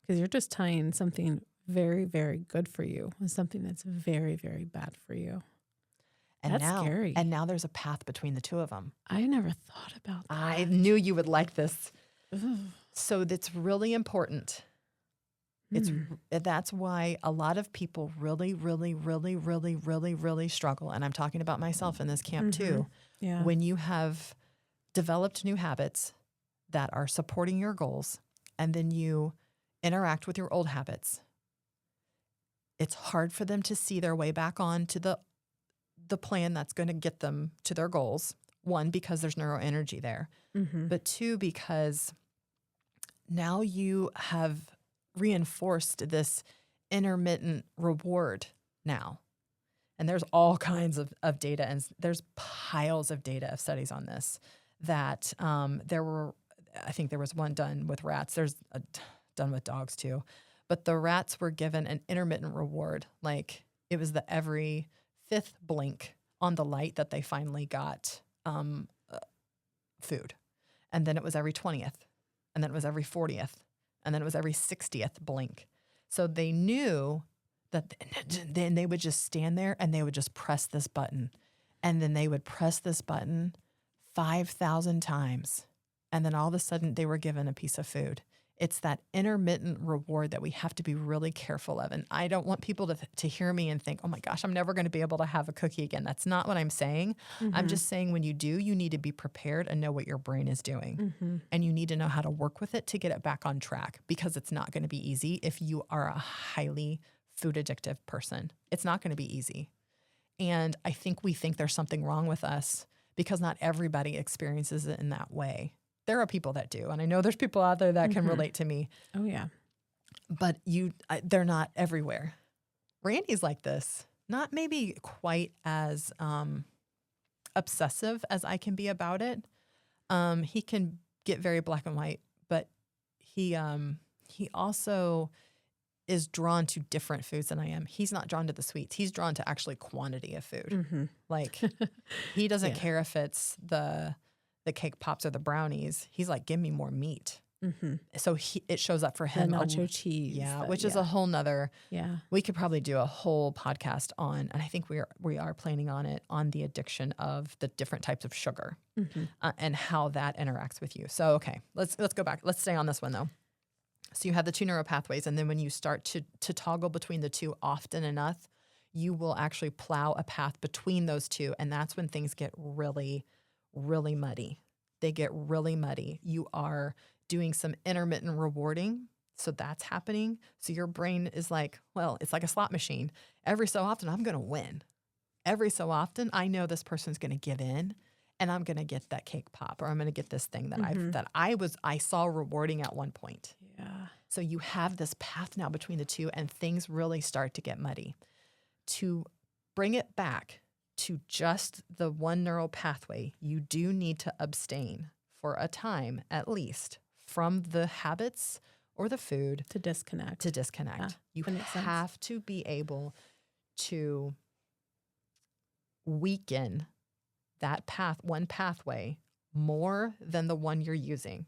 Because you're just tying something very, very good for you with something that's very, very bad for you. And that's now, scary. And now there's a path between the two of them. I never thought about that. I knew you would like this. Ugh. So that's really important. That's why a lot of people really, really, really, really, really, really struggle. And I'm talking about myself in this camp too. Yeah. When you have developed new habits that are supporting your goals, and then you interact with your old habits, it's hard for them to see their way back on to the plan that's going to get them to their goals. One, because there's neuroenergy there, but two, because now you have reinforced this intermittent reward now. And there's all kinds of data, and there's piles of data of studies on this, that I think there was one done with rats. There's done with dogs too. But the rats were given an intermittent reward. Like it was the every 5th blink on the light that they finally got food. And then it was every 20th. And then it was every 40th. And then it was every 60th blink. So they knew that then they would just stand there and they would just press this button. And then they would press this button 5,000 times. And then all of a sudden they were given a piece of food. It's that intermittent reward that we have to be really careful of. And I don't want people to hear me and think, oh my gosh, I'm never going to be able to have a cookie again. That's not what I'm saying. I'm just saying when you do, you need to be prepared and know what your brain is doing. And you need to know how to work with it to get it back on track, because it's not going to be easy if you are a highly food addictive person. It's not going to be easy. And I think we think there's something wrong with us because not everybody experiences it in that way. There are people that do, and I know there's people out there that can relate to me. Oh, yeah. But they're not everywhere. Randy's like this, not maybe quite as obsessive as I can be about it. He can get very black and white, but he also is drawn to different foods than I am. He's not drawn to the sweets. He's drawn to actually quantity of food. Like he doesn't care if it's the cake pops or the brownies. He's like, give me more meat. So it shows up for The him. nacho cheese. Yeah, the- which is a whole nother. Yeah. We could probably do a whole podcast on, and I think we are planning on it, on the addiction of the different types of sugar and how that interacts with you. So okay, let's go back. Let's stay on this one though. So you have the two neural pathways, and then when you start to toggle between the two often enough, you will actually plow a path between those two, and that's when things get really, really muddy. They get really muddy. You are doing some intermittent rewarding. So that's happening. So your brain is like, well, it's like a slot machine. Every so often, I'm going to win. Every so often, I know this person's going to give in, and I'm going to get that cake pop, or I'm going to get this thing that I saw rewarding at one point. Yeah. So you have this path now between the two, and things really start to get muddy. To bring it back to just the one neural pathway, you do need to abstain for a time, at least, from the habits or the food To disconnect. Yeah, you that makes sense. have to be able to weaken that one pathway more than the one you're using.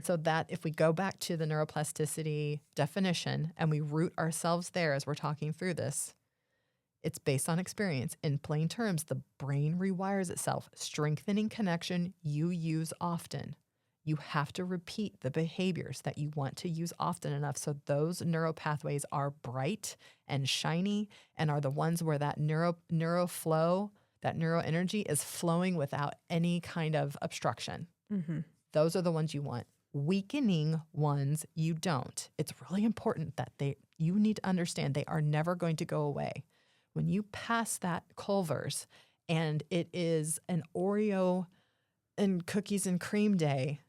So that if we go back to the neuroplasticity definition and we root ourselves there as we're talking through this, it's based on experience. In plain terms, the brain rewires itself. Strengthening connection you use often. You have to repeat the behaviors that you want to use often enough so those neural pathways are bright and shiny and are the ones where that neuro flow, that neuro energy is flowing without any kind of obstruction. Those are the ones you want. Weakening ones you don't. It's really important that you need to understand they are never going to go away. When you pass that Culver's and it is an Oreo and cookies and cream day,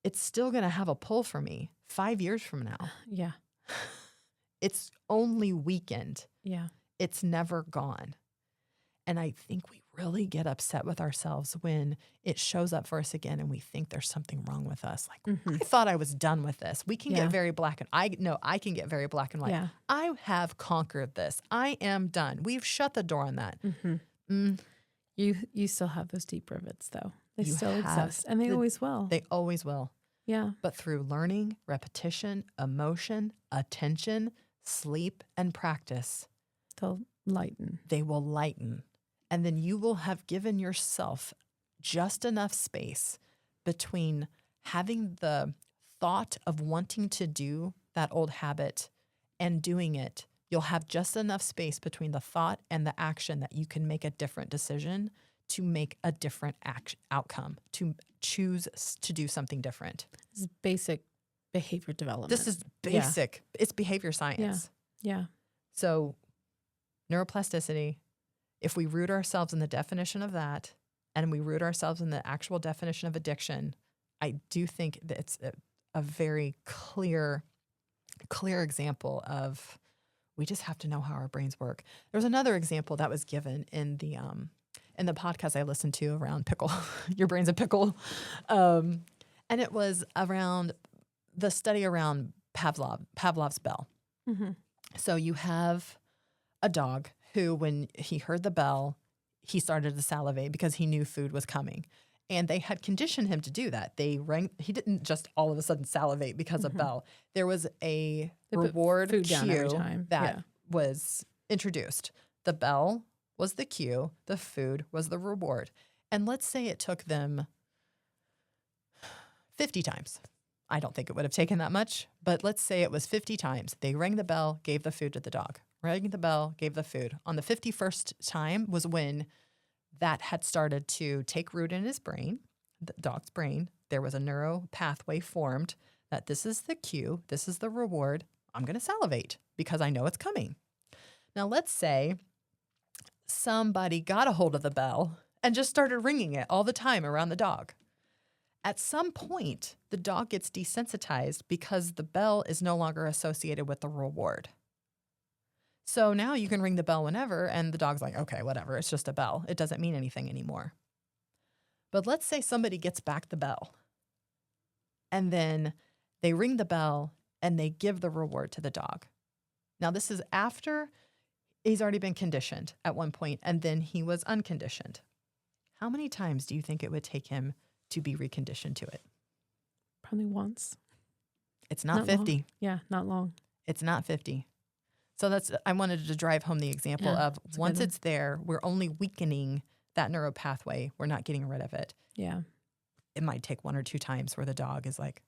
it's still going to have a pull for me 5 years from now. Yeah. It's only weakened. Yeah. It's never gone. And I think we really get upset with ourselves when it shows up for us again and we think there's something wrong with us. Like, I thought I was done with this. We can get very black and I can get very black and white. Yeah. I have conquered this. I am done. We've shut the door on that. You still have those deep rivets though. They You still have exist, and they always will. They always will. Yeah. But through learning, repetition, emotion, attention, sleep, and practice, They'll lighten. they will lighten. And then you will have given yourself just enough space between having the thought of wanting to do that old habit and doing it. You'll have just enough space between the thought and the action that you can make a different decision to make a different outcome, to choose to do something different. This is basic behavior development. This is basic. It's behavior science. Yeah. So neuroplasticity, if we root ourselves in the definition of that and we root ourselves in the actual definition of addiction, I do think that it's a very clear example of we just have to know how our brains work. There's another example that was given in the podcast I listened to around pickle, your brain's a pickle. And it was around the study around Pavlov's bell. So you have a dog who, when he heard the bell, he started to salivate because he knew food was coming. And they had conditioned him to do that. He didn't just all of a sudden salivate because of bell. There was a reward food down every cue time. that was introduced. The bell was the cue. The food was the reward. And let's say it took them 50 times. I don't think it would have taken that much, but let's say it was 50 times. They rang the bell, gave the food to the dog. Rang the bell, gave the food. On the 51st time was when that had started to take root in his brain, the dog's brain. There was a neural pathway formed that this is the cue, this is the reward. I'm going to salivate because I know it's coming. Now, let's say somebody got a hold of the bell and just started ringing it all the time around the dog. At some point, the dog gets desensitized because the bell is no longer associated with the reward. So now you can ring the bell whenever, and the dog's like, okay, whatever, it's just a bell. It doesn't mean anything anymore. But let's say somebody gets back the bell, and then they ring the bell, and they give the reward to the dog. Now, this is after he's already been conditioned at one point, and then he was unconditioned. How many times do you think it would take him to be reconditioned to it? Probably once. It's not Not 50. long. Yeah, not long. It's not 50. So I wanted to drive home the example Yeah, of that's a once good one. it's there, we're only weakening that neural pathway. We're not getting rid of it. Yeah. It might take 1 or 2 times where the dog is like,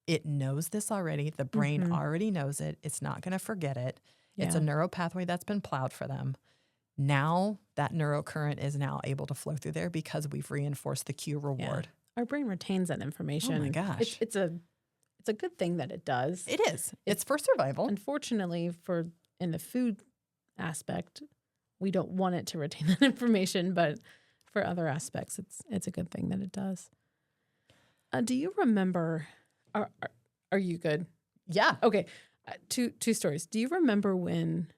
it knows this already. The brain Mhm. already knows it. It's not going to forget it. It's a Yeah. neural pathway that's been plowed for them. Now that neurocurrent is now able to flow through there because we've reinforced the cue reward. Our brain retains that information. Oh my gosh. It's a good thing that it does. It is. It's for survival. Unfortunately, in the food aspect, we don't want it to retain that information, but for other aspects, it's a good thing that it does. Do you remember? Are you good? Yeah. Okay. Two stories. Do you remember when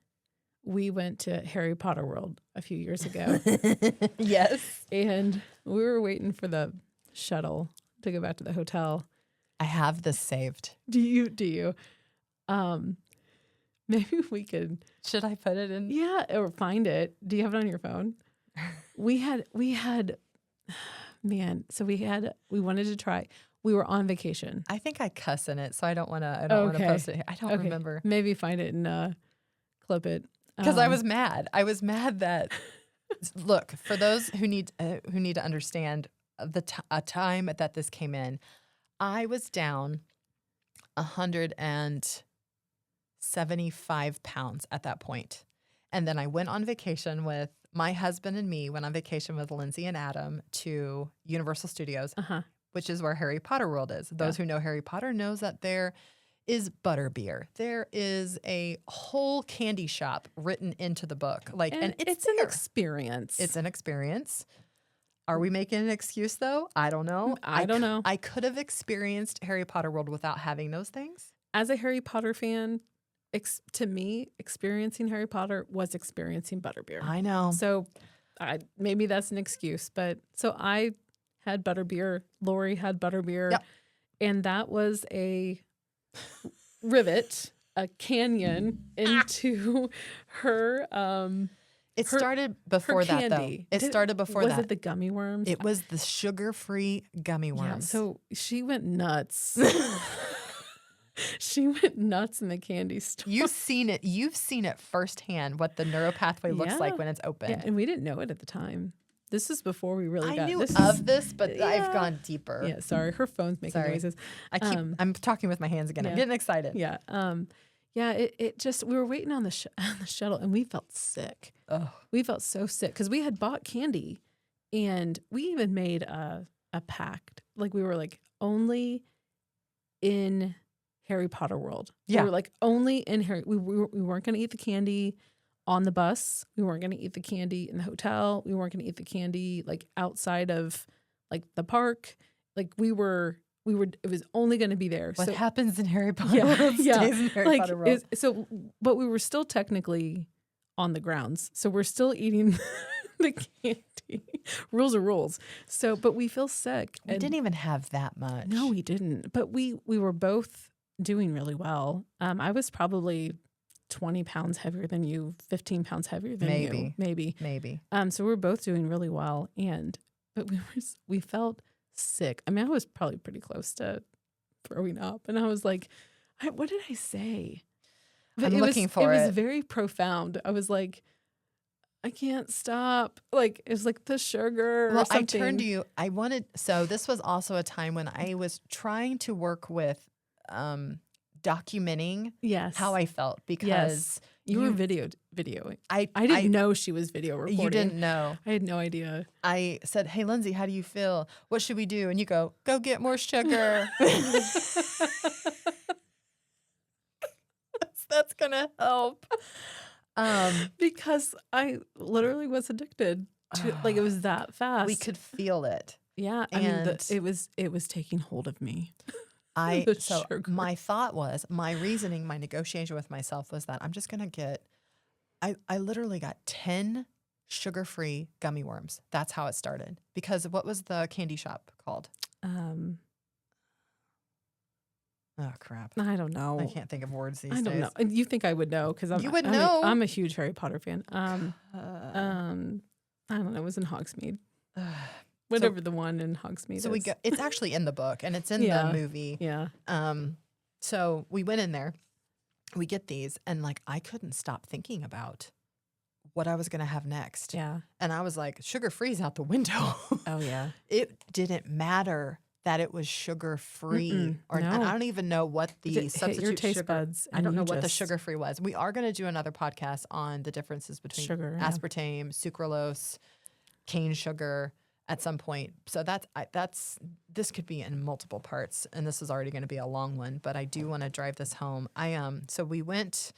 we went to Harry Potter World a few years ago? Yes. And we were waiting for the shuttle to go back to the hotel. I have this saved. Do you? Maybe we could. Should I put it in? Yeah, or find it. Do you have it on your phone? We had, man. So we wanted to try. We were on vacation. I think I cuss in it, so I don't want to post it here. I don't remember. Maybe find it and clip it. Because I was mad. I was mad that, look, for those who need to understand a time that this came in, I was down 175 pounds at that point. And then I went on vacation with my husband, and me went on vacation with Lindsay and Adam to Universal Studios, which is where Harry Potter World is. Those who know Harry Potter knows that there is butterbeer. There is a whole candy shop written into the book. And it's an there. experience. It's an experience. Are we making an excuse though? I don't know. I don't know. I could have experienced Harry Potter World without having those things. As a Harry Potter fan, to me, experiencing Harry Potter was experiencing butterbeer. I know. So maybe that's an excuse. But so I had butterbeer. Lori had butterbeer. Yep. And that was a rivet, a canyon into her. It started before that, though. candy. It started before that. Was it the gummy worms? It was the sugar-free gummy Yeah, worms. so she went nuts. She went nuts in the candy store. You've seen it. You've seen it firsthand, what the neuropathway looks like when it's open. Yeah, and we didn't know it at the time. This is before we really got I knew this. of this, but I've gone deeper. Yeah, sorry. Her phone's making noises. I'm talking with my hands again. I'm getting excited. Yeah. It just, we were waiting on the shuttle and we felt sick. Oh. We felt so sick because we had bought candy and we even made a pact. Like we were like, only in Harry Potter World. Yeah. We were like, only in Harry. We weren't going to eat the candy on the bus. We weren't going to eat the candy in the hotel. We weren't going to eat the candy like outside of like the park. Like it was only going to be there. What so, happens in Harry Potter World stays in Harry Potter World. But we were still technically on the grounds. So we're still eating the candy. Rules are rules. So, but we feel sick. We didn't even have that much. No, we didn't. But we were both doing really well. I was probably 20 pounds heavier than you, 15 pounds heavier than you. Maybe. So we were both doing really well. But we felt sick. I mean, I was probably pretty close to throwing up. And I was like, what did I say? I'm looking for it. It was very profound. I was like, I can't stop. Like, it was like the sugar or something. I turned to you. So this was also a time when I was trying to work with documenting how I felt because you were videoing. I I didn't know she was video recording. You didn't know. I had no idea. I said, "Hey, Lindsay, how do you feel? What should we do?" And you go get more sugar. That's gonna help. Because I literally was addicted to like it was that fast. We could feel it. Yeah, and it was taking hold of me. My thought was, my reasoning, my negotiation with myself was that I'm just gonna get. I literally got 10 sugar-free gummy worms. That's how it started. Because what was the candy shop called? Oh, crap. I don't know. I can't think of words these days. I don't know. And you think I would know because You would know. I'm a huge Harry Potter fan. I don't know. It was in Hogsmeade. Whatever the one in Hogsmeade So is. it's actually in the book and it's in Yeah. the movie. Yeah. So we went in there, we get these, and like I couldn't stop thinking about what I was going to have next. Yeah. And I was like, sugar free's out the window. Oh, yeah. It didn't matter that it was sugar free, and I don't even know what the substitute hit your taste sugar. buds. I don't know and you what the just- sugar free was. We are going to do another podcast on the differences between Sugar, yeah. aspartame, sucralose, cane sugar at some point. So this could be in multiple parts, and this is already going to be a long one. But I do want to drive this home. So we went.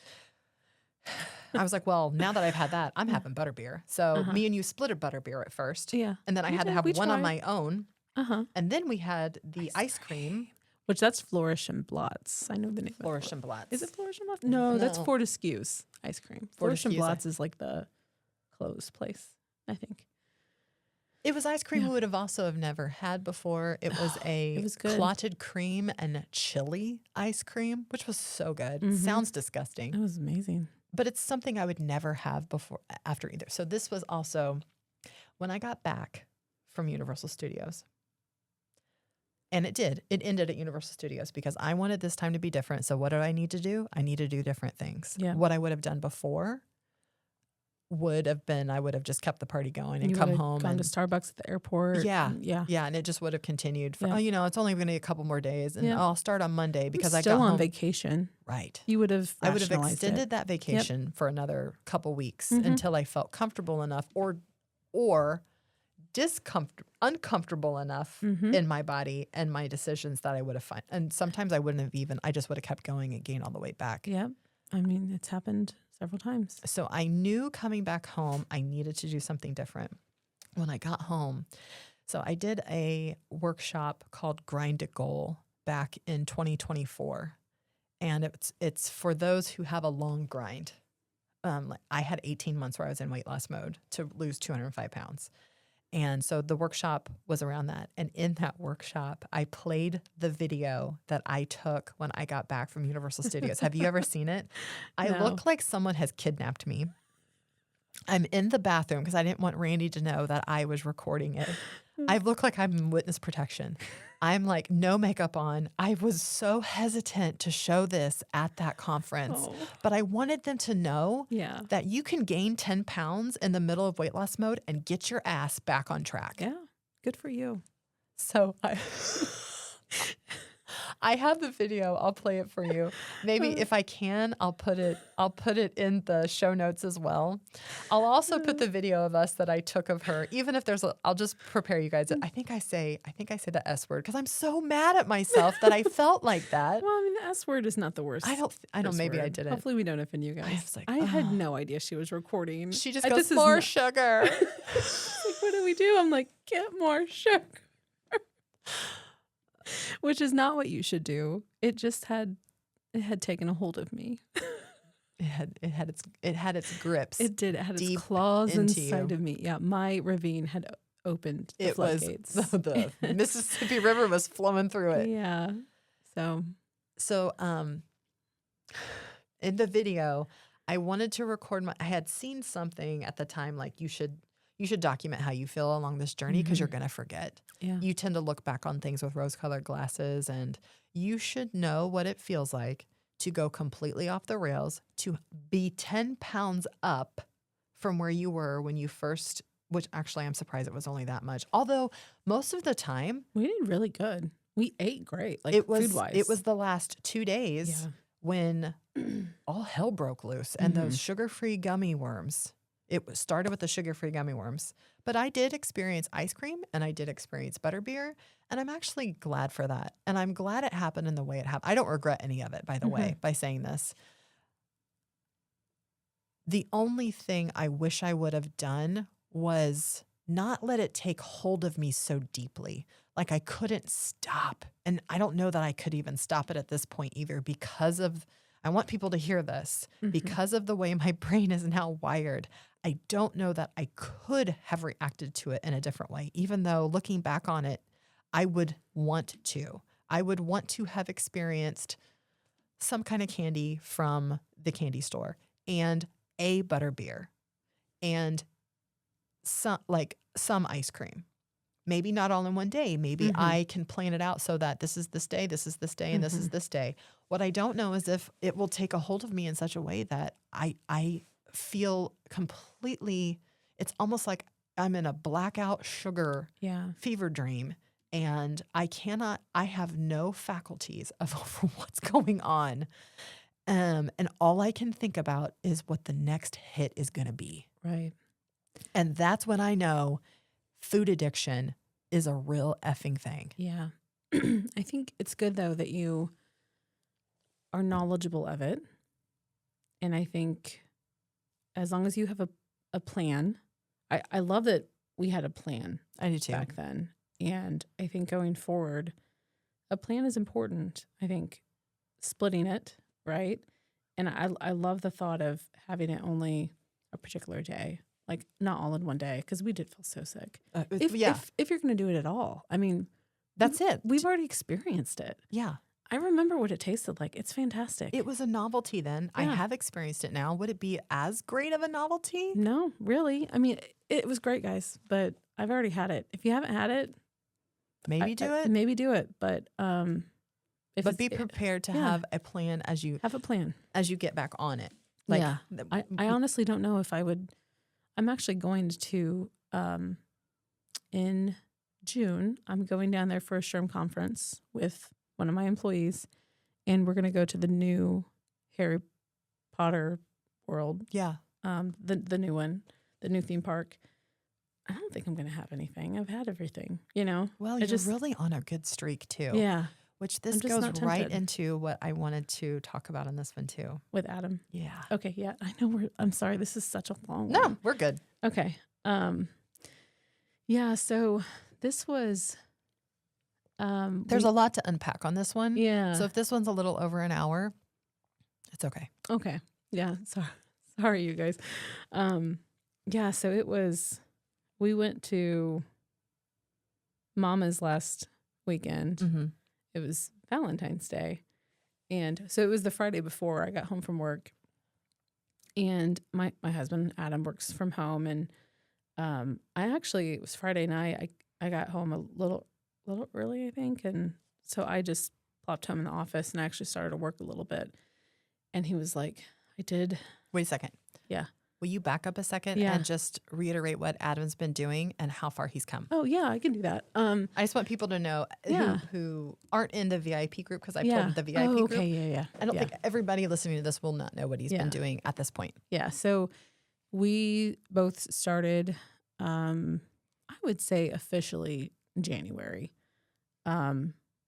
I was like, well, now that I've had that, I'm having butterbeer. So me and you split a butterbeer at first. Yeah. And then I We had to did. have We one on tried. my own. Uh-huh. And then we had the ice cream. Which that's Flourish and Blots. I know the name. Flourish and of Blots. Is it Flourish and Blots? No, that's No. Fortescue's ice cream. Flourish and Fortescue's Blots is like the clothes place, I think. It was ice cream Yeah. we would have also have never had before. It was It was good. clotted cream and chili ice cream, which was so good. Mhm. Sounds disgusting, It was amazing. but it's something I would never have after either. So this was also when I got back from Universal Studios. And it ended at Universal Studios because I wanted this time to be different. So what did I need to do? I need to do different things. Yeah. What I would have done before would have been, I would have just kept the party going and You come would've home. gone And, to Starbucks at the airport. Yeah. Yeah. yeah, and it just would have continued. For, Yeah. it's only going to be a couple more days. And Yeah. I'll start on Monday because I still got on home. vacation. Right. You would have I would have rationalized extended it. that vacation for another couple weeks Mhm. until I felt comfortable enough or uncomfortable enough Mhm. in my body and my decisions that I would have found. And sometimes I wouldn't have even, I just would have kept going and gained all the weight back. Yeah. I mean, it's happened several times. So I knew coming back home, I needed to do something different. When I got home, so I did a workshop called Grind to Goal back in 2024. And it's for those who have a long grind. Like I had 18 months where I was in weight loss mode to lose 205 pounds. And so the workshop was around that. And in that workshop, I played the video that I took when I got back from Universal Studios. Have you ever seen it? I No. look like someone has kidnapped me. I'm in the bathroom because I didn't want Randy to know that I was recording it. I look like I'm in witness protection. I'm like no makeup on. I was so hesitant to show this at that conference, Oh. but I wanted them to know Yeah. that you can gain 10 pounds in the middle of weight loss mode and get your ass back on track. Yeah. Good for you. So I have the video. I'll play it for you. Maybe if I can, I'll put it in the show notes as well. I'll also put the video of us that I took of her. Even if I'll just prepare you guys. I think I say the S word because I'm so mad at myself that I felt like that. Well, I mean, the S word is not the worst. I don't. curse Maybe I word. didn't. Hopefully, we don't offend you guys. was like, I had "Ugh." no idea she was recording. She just I- goes this is more not- sugar. Like, what do we do? I'm like, get more sugar. Which is not what you should do. It had taken a hold of me. It had its grips. It did. It had Deep its claws into inside you. of me. Yeah, my ravine had opened the It was floodgates. the Mississippi River was flowing through it. Yeah. So, In the video, I wanted to record I had seen something at the time like you should document how you feel along this journey because you're going to forget. yeah. You tend to look back on things with rose-colored glasses, and you should know what it feels like to go completely off the rails, to be 10 pounds up from where you were when you first, which actually I'm surprised it was only that much. Although most of the time We did really good. We ate great, like it was food-wise. it was the last 2 days Yeah. when all hell broke loose and Mm-hmm. those sugar-free gummy worms. It started with the sugar-free gummy worms. But I did experience ice cream and I did experience butterbeer. And I'm actually glad for that. And I'm glad it happened in the way it happened. I don't regret any of it, by the way, by saying this. The only thing I wish I would have done was not let it take hold of me so deeply. Like I couldn't stop. And I don't know that I could even stop it at this point either because of, I want people to hear this, because of the way my brain is now wired. I don't know that I could have reacted to it in a different way, even though looking back on it, I would want to. I would want to have experienced some kind of candy from the candy store and a butterbeer and some ice cream. Maybe not all in one day. Maybe Mhm. I can plan it out so that this is this day, this is this day, and this is Mhm. this day. What I don't know is if it will take a hold of me in such a way that I feel completely, it's almost like I'm in a blackout sugar Yeah. fever dream, and I have no faculties of over what's going on. And all I can think about is what the next hit is going to be. Right. And that's when I know food addiction is a real effing thing. Yeah. I think it's good though that you are knowledgeable of it. And I think as long as you have a plan, I love that we had a plan I do too. back then. And I think going forward, a plan is important. I think splitting it, right? And I love the thought of having it only a particular day, like not all in one day, because we did feel so sick. If you're going to do it at all, I mean, That's it. we've already experienced it. Yeah. I remember what it tasted like. It's fantastic. It was a novelty then. I Yeah. have experienced it now. Would it be as great of a novelty? No, really. I mean, it was great, guys, but I've already had it. If you haven't had it, Maybe do it. Maybe do it, but But be prepared to have a plan as you have a plan. as you get back on it. Yeah. I honestly don't know if I would. I'm actually going to in June. I'm going down there for a SHRM conference with one of my employees, and we're going to go to the new Harry Potter world. Yeah. The new one, the new theme park. I don't think I'm going to have anything. I've had everything, you know. Well, you're really on a good streak too. Yeah. Which this I'm just goes not right tempted. into what I wanted to talk about in this one too. With Adam. Yeah. Okay. Yeah. I know I'm sorry. This is such a long No, one. we're good. Okay. Yeah. So this was. There's a lot to unpack on this one. Yeah. So if this one's a little over an hour, it's okay. Okay. Yeah. Sorry, you guys. Yeah. So it was. We went to Mama's last weekend. Mm-hmm. It was Valentine's Day. And so it was the Friday before I got home from work. And my husband, Adam, works from home. And it was Friday night. I got home a little early, I think. And so I just plopped home in the office and I actually started to work a little bit. And he was like, I did. Wait a second. Yeah. Will you back up a second and just reiterate what Adam's been doing and how far he's come? Oh, yeah, I can do that. I just want people to know who aren't in the VIP group, because I pulled the VIP group. Okay, yeah. I don't think everybody listening to this will not know what he's been doing at this point. Yeah, so we both started, I would say officially January.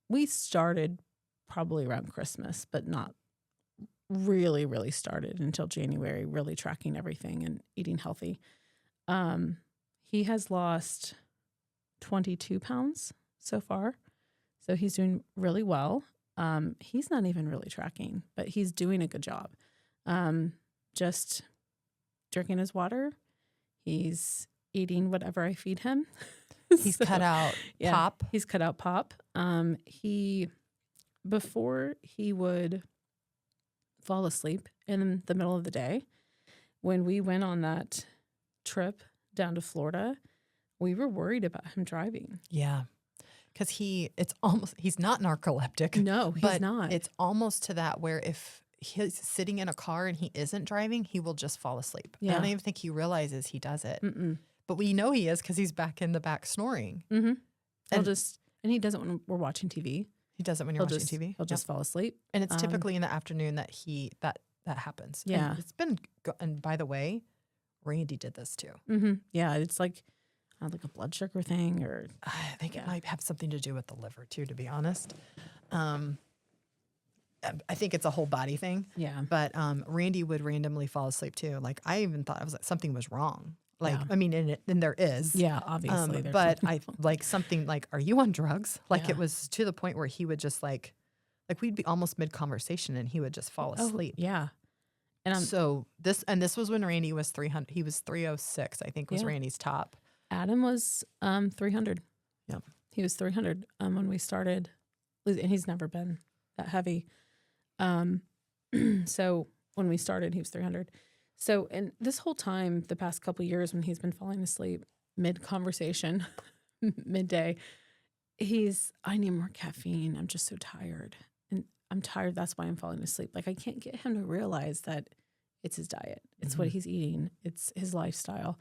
We started probably around Christmas, but not really started until January, really tracking everything and eating healthy. He has lost 22 pounds so far. So he's doing really well. He's not even really tracking, but he's doing a good job. Just drinking his water. He's eating whatever I feed him. He's cut out pop. He's cut out pop. Before he would fall asleep in the middle of the day. When we went on that trip down to Florida, we were worried about him driving. Yeah. Because he's not narcoleptic. No, he's not. It's almost to that where if he's sitting in a car and he isn't driving, he will just fall asleep. Yeah. I don't even think he realizes he does it. Mm-mm. But we know he is because he's back in the back snoring. Mm-hmm. And he does it when we're watching TV. He does it when you're watching TV. He'll just fall asleep. And it's typically in the afternoon that that happens. Yeah. And it's been, and by the way, Randy did this too. Mm-hmm. Yeah, it's like a blood sugar thing, or I think it might have something to do with the liver too, to be honest. I think it's a whole body thing. Yeah. But Randy would randomly fall asleep too. Like I even thought something was wrong. Like, Yeah. I mean, and there is. Yeah, obviously. there's But something wrong. like something like, are you on drugs? Like Yeah. it was to the point where he would just like we'd be almost mid conversation and he would just fall asleep. Yeah. And this was when Randy was 300. He was 306, I think was Randy's top. Adam was 300. Yeah. He was 300 when we started. And he's never been that heavy. So when we started, he was 300. So, and this whole time, the past couple of years when he's been falling asleep mid-conversation, midday. I need more caffeine. I'm just so tired. And I'm tired. That's why I'm falling asleep. Like, I can't get him to realize that it's his diet. It's what he's eating. It's his lifestyle.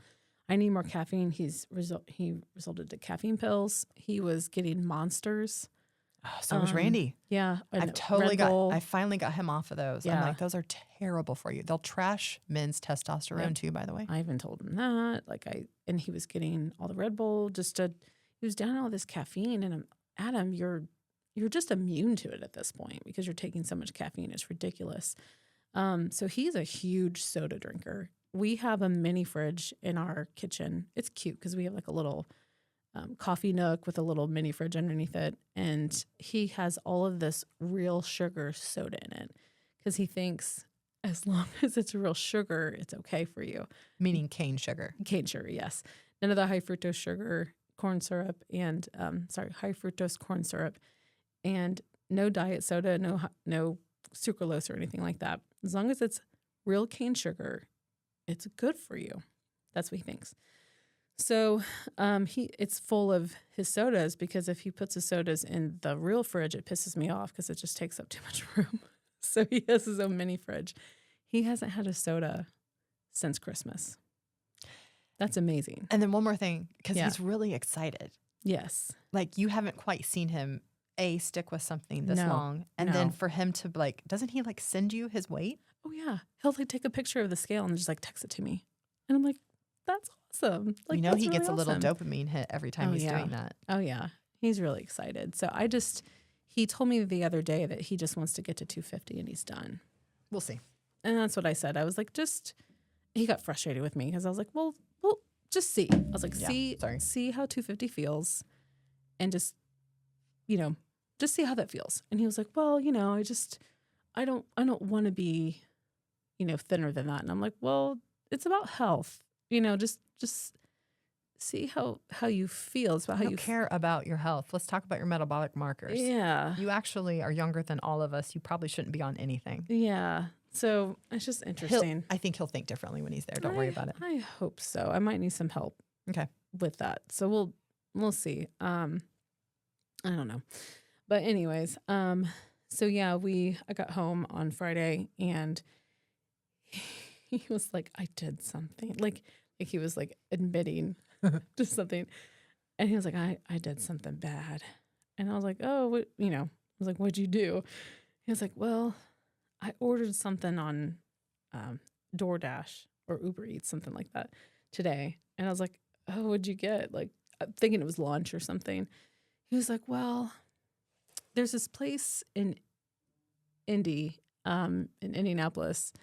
I need more caffeine. He resulted to caffeine pills. He was getting Monsters. Oh, so was Randy. Yeah. I finally got him off of those. Yeah. I'm like, those are terrible for you. They'll trash men's testosterone too, by the way. I even told him that. And he was getting all the Red Bull he was down all this caffeine. And Adam, you're just immune to it at this point because you're taking so much caffeine. It's ridiculous. So he's a huge soda drinker. We have a mini fridge in our kitchen. It's cute because we have like a little coffee nook with a little mini fridge underneath it. And he has all of this real sugar soda in it because he thinks as long as it's real sugar, it's okay for you. Meaning cane sugar. Cane sugar, yes. None of the high fructose sugar, corn syrup, and high fructose corn syrup, and no diet soda, no sucralose or anything like that. As long as it's real cane sugar, it's good for you. That's what he thinks. So it's full of his sodas because if he puts his sodas in the real fridge, it pisses me off because it just takes up too much room. So he has his own mini fridge. He hasn't had a soda since Christmas. That's amazing. And then one more thing, because he's really excited. Yes. Like, you haven't quite seen him, stick with something this long. And then for him to, doesn't he, send you his weight? Oh, yeah. He'll, take a picture of the scale and just, text it to me. And I'm like, that's awesome. He really gets a little awesome. dopamine hit every time he's doing that. Oh, yeah. He's really excited. So he told me the other day that he just wants to get to 250 and he's done. We'll see. And that's what I said. I was like, he got frustrated with me because I was like, well, just see. I was like, see how 250 feels and just see how that feels. And he was like, well, I don't want to be, thinner than that. And I'm like, well, it's about health, just see how you feel. It's about how you care about your health. Let's talk about your metabolic markers. Yeah. You actually are younger than all of us. You probably shouldn't be on anything. Yeah. So it's just interesting. I think he'll think differently when he's there. Don't worry about it. I hope so. I might need some help. Okay. With that. So we'll see. I don't know. But anyways, so yeah, I got home on Friday and he was like, I did something. Like he was admitting to something. And he was like, I did something bad. And I was like, oh, what, I was like, what'd you do? He was like, well, I ordered something on DoorDash or Uber Eats, something like that today. And I was like, oh, what'd you get? I'm thinking it was lunch or something. He was like, well, there's this place in Indy, in Indianapolis.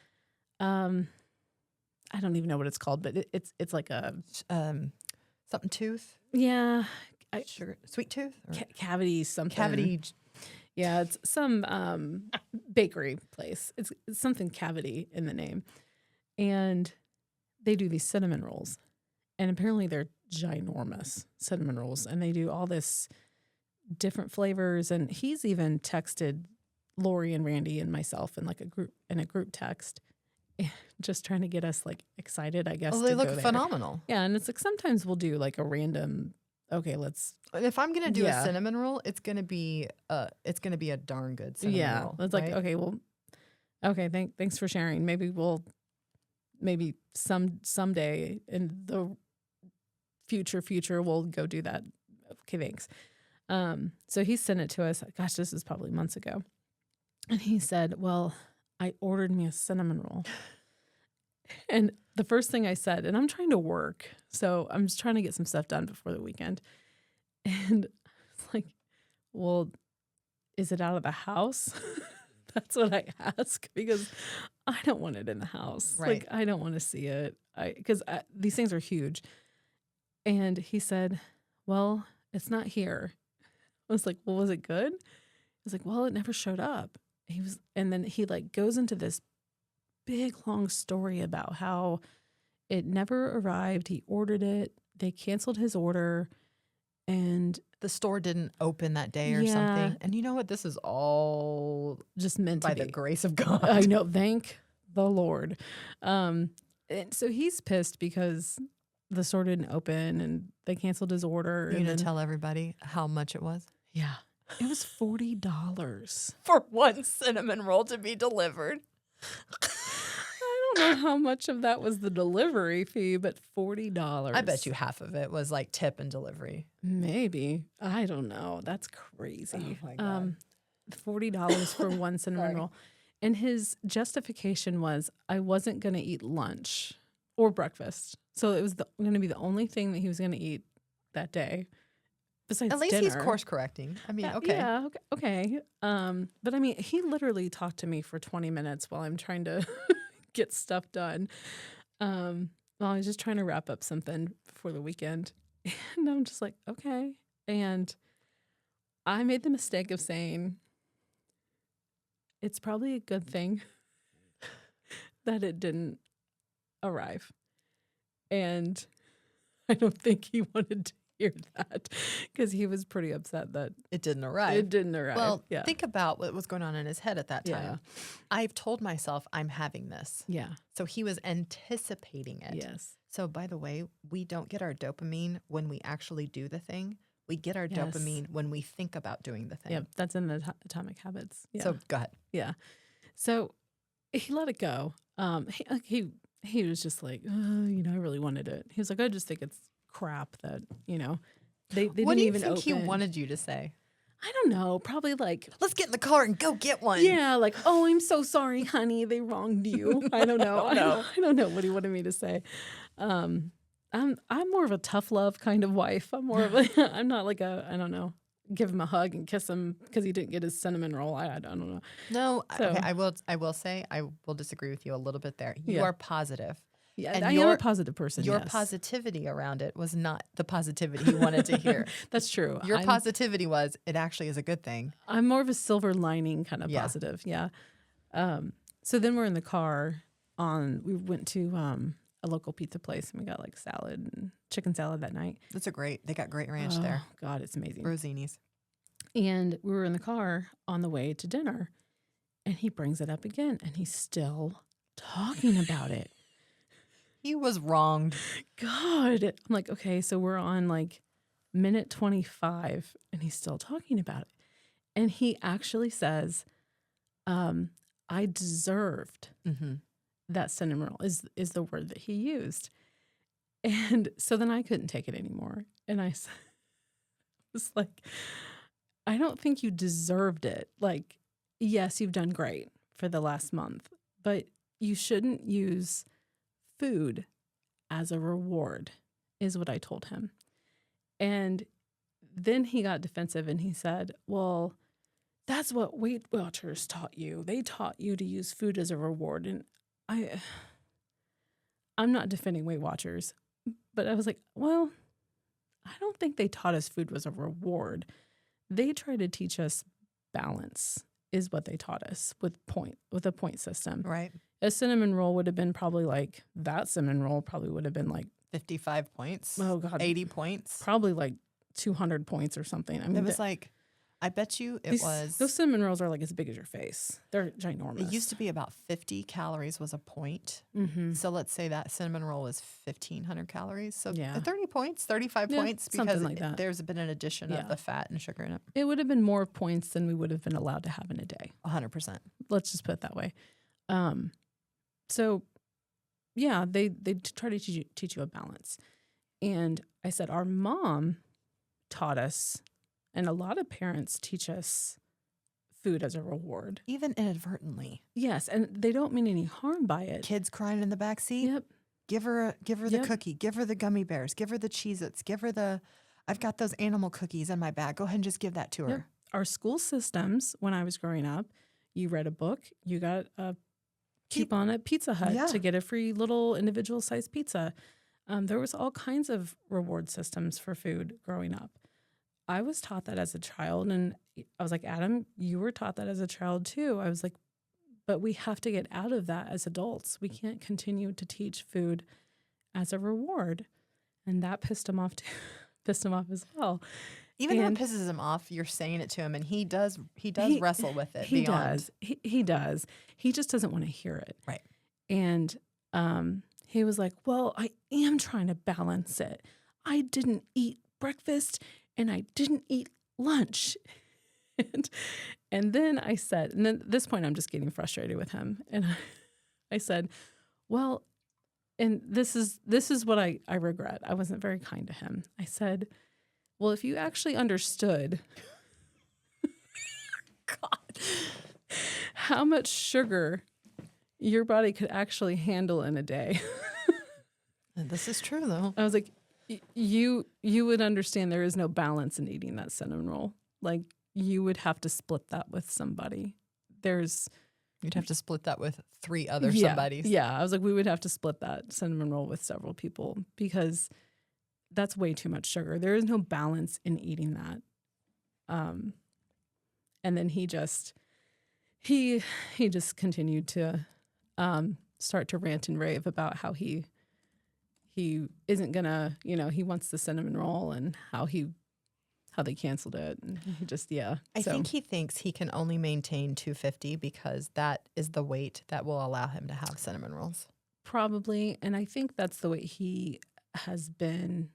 I don't even know what it's called, but it's like a something tooth. Yeah, sugar, sweet tooth, cavity something. Cavity. Yeah, it's some bakery place. It's something cavity in the name, and they do these cinnamon rolls, and apparently they're ginormous cinnamon rolls, and they do all this different flavors. And he's even texted Lori and Randy and myself in a group text, just trying to get us excited. I guess. Well, they look phenomenal. Yeah, and it's sometimes we'll do a random. Okay, let's. And if I'm gonna do a cinnamon roll, it's gonna be a darn good cinnamon roll. It's right? Okay, well, okay. Thanks for sharing. Maybe someday in the future we'll go do that. Okay, thanks. So he sent it to us. Gosh, this is probably months ago, and he said, "Well, I ordered me a cinnamon roll." And the first thing I said, and I'm trying to work, so I'm just trying to get some stuff done before the weekend. And it's like, well, is it out of the house? That's what I ask because I don't want it in the house. Right. I don't want to see it because these things are huge. And he said, well, it's not here. I was like, well, was it good? He was like, well, it never showed up. And then he goes into this big long story about how it never arrived. He ordered it. They canceled his order and the store didn't open that day or something. And you know what? This is all just meant by the grace of God. I know. Thank the Lord. And so he's pissed because the store didn't open and they canceled his order. You and didn't then, tell everybody how much it was? yeah, it was $40. For one cinnamon roll to be delivered. I don't know how much of that was the delivery fee, but $40. I bet you half of it was like tip and delivery. Maybe. I don't know. That's crazy. Oh my God. $40 for one cinnamon roll. And his justification was, I wasn't going to eat lunch or breakfast. So it was going to be the only thing that he was going to eat that day. Besides At least dinner. he's course correcting. I mean, okay. Yeah, okay. But I mean, he literally talked to me for 20 minutes while I'm trying to get stuff done. Well, I was just trying to wrap up something before the weekend. And I'm just like, okay. And I made the mistake of saying, it's probably a good thing that it didn't arrive. And I don't think he wanted to hear that because he was pretty upset that It didn't arrive. it didn't arrive. Well, yeah. think about what was going on in his head at that time. Yeah. I've told myself I'm having this. Yeah. So he was anticipating it. Yes. So by the way, we don't get our dopamine when we actually do the thing. We get our Yes. dopamine when we think about doing the thing. Yeah. That's in the Atomic Habits. Yeah. So go ahead. yeah. So he let it go. He was just like, I really wanted it. He was like, I just think it's crap that, they What didn't do you even think he open. wanted you to say? I don't know. Probably like, Let's get in the car and go get one. yeah, like, oh, I'm so sorry, honey. They wronged you. I don't know. I don't know what he wanted me to say. I'm more of a tough love kind of wife. I'm more of I'm not like I don't know, give him a hug and kiss him because he didn't get his cinnamon roll. I don't know. No, So- okay, I will say I will disagree with you a little bit there. You Yeah. are positive. Yeah, And I am your- a positive person. Your yes. positivity around it was not the positivity you wanted to hear. That's true. Your I'm, positivity was it actually is a good thing. I'm more of a silver lining kind of Yeah. positive. Yeah. So then we're in the car we went to a local pizza place and we got like salad and chicken salad that night. They got great ranch there. Oh, God, it's amazing. Rosini's. And we were in the car on the way to dinner and he brings it up again and he's still talking about it. He was wronged. God. I'm like, okay, so we're on like minute 25 and he's still talking about it. And he actually says, I deserved Mm-hmm. that cinnamon roll is the word that he used. And so then I couldn't take it anymore. And I was like, I don't think you deserved it. Like, yes, you've done great for the last month, but you shouldn't use food as a reward, is what I told him. And then he got defensive and he said, well, that's what Weight Watchers taught you. They taught you to use food as a reward. And I'm not defending Weight Watchers, but I was like, well, I don't think they taught us food was a reward. They tried to teach us balance is what they taught us with a point system. Right. A cinnamon roll would have been probably like, that cinnamon roll probably would have been like, 55 points. oh God, 80 points. probably like 200 points or something. I mean, It was like, I bet you those cinnamon rolls are like as big as your face. They're ginormous. it used to be about 50 calories was a point. Mm-hmm. So let's say that cinnamon roll was 1,500 calories. So Yeah. 30 points, 35 Yeah, points something because like that. there's been an addition Yeah. of the fat and sugar in it. It would have been more points than we would have been allowed to have in a day. 100%. Let's just put it that way. So yeah, they try to teach you a balance. And I said, our mom taught us, and a lot of parents teach us food as a reward. Even inadvertently. Yes, and they don't mean any harm by it. Kids crying in the back seat. Yep. Give her the Yep. cookie. Give her the gummy bears. Give her the Cheez-Its. Give her I've got those animal cookies in my bag. Go ahead and just give that to her. Yep. Our school systems, when I was growing up, you read a book, you got a coupon at Pizza Hut Yeah. to get a free little individual sized pizza. There was all kinds of reward systems for food growing up. I was taught that as a child, and I was like, Adam, you were taught that as a child too. I was like, but we have to get out of that as adults. We can't continue to teach food as a reward. And that pissed him off too. Pissed him off as well. Even though it And- pisses him off, you're saying it to him, and he does wrestle with it. He beyond. does. He does. He just doesn't want to hear it. Right. And he was like, well, I am trying to balance it. I didn't eat breakfast and I didn't eat lunch. And then I said, and then at this point I'm just getting frustrated with him. And I said, well, and this is what I regret. I wasn't very kind to him. I said, well, if you actually understood God, how much sugar your body could actually handle in a day. And this is true, though. I was like, you would understand there is no balance in eating that cinnamon roll. Like, you would have to split that with somebody. You'd have to split that with 3 other yeah, somebodies. Yeah, I was like, we would have to split that cinnamon roll with several people because that's way too much sugar. There is no balance in eating that. And then he just continued to start to rant and rave about how he isn't gonna, he wants the cinnamon roll and how they canceled it. And he just, I think he thinks he can only maintain 250 because that is the weight that will allow him to have cinnamon rolls. Probably. And I think that's the way he has been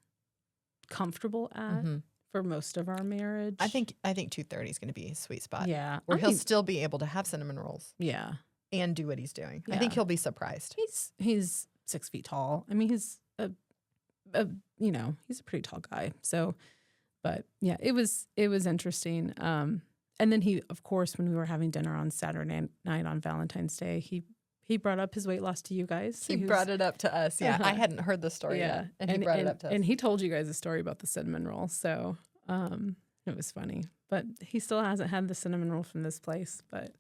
comfortable at for most of our marriage. I think 230 is going to be a sweet spot. Yeah. Where he'll still be able to have cinnamon rolls. Yeah. And do what he's doing. Yeah. I think he'll be surprised. He's 6 feet tall. I mean, he's he's a pretty tall guy. So, but yeah, it was interesting. And then he, of course, when we were having dinner on Saturday night on Valentine's Day, he brought up his weight loss to you guys. So he brought it up to us. Yeah, I hadn't heard the story yet. And he brought it up to us. And he told you guys a story about the cinnamon roll. So it was funny. But he still hasn't had the cinnamon roll from this place. But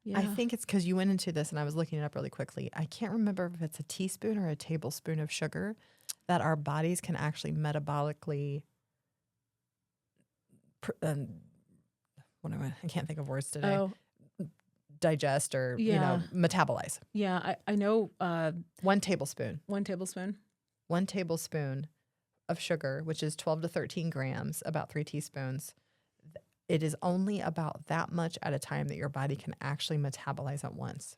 yeah. I think it's because you went into this, and I was looking it up really quickly. I can't remember if it's a teaspoon or a tablespoon of sugar that our bodies can actually metabolically I can't think of words today. Oh. Digest or metabolize. Yeah, I know. 1 tablespoon. 1 tablespoon. 1 tablespoon of sugar, which is 12 to 13 grams, about 3 teaspoons. It is only about that much at a time that your body can actually metabolize at once.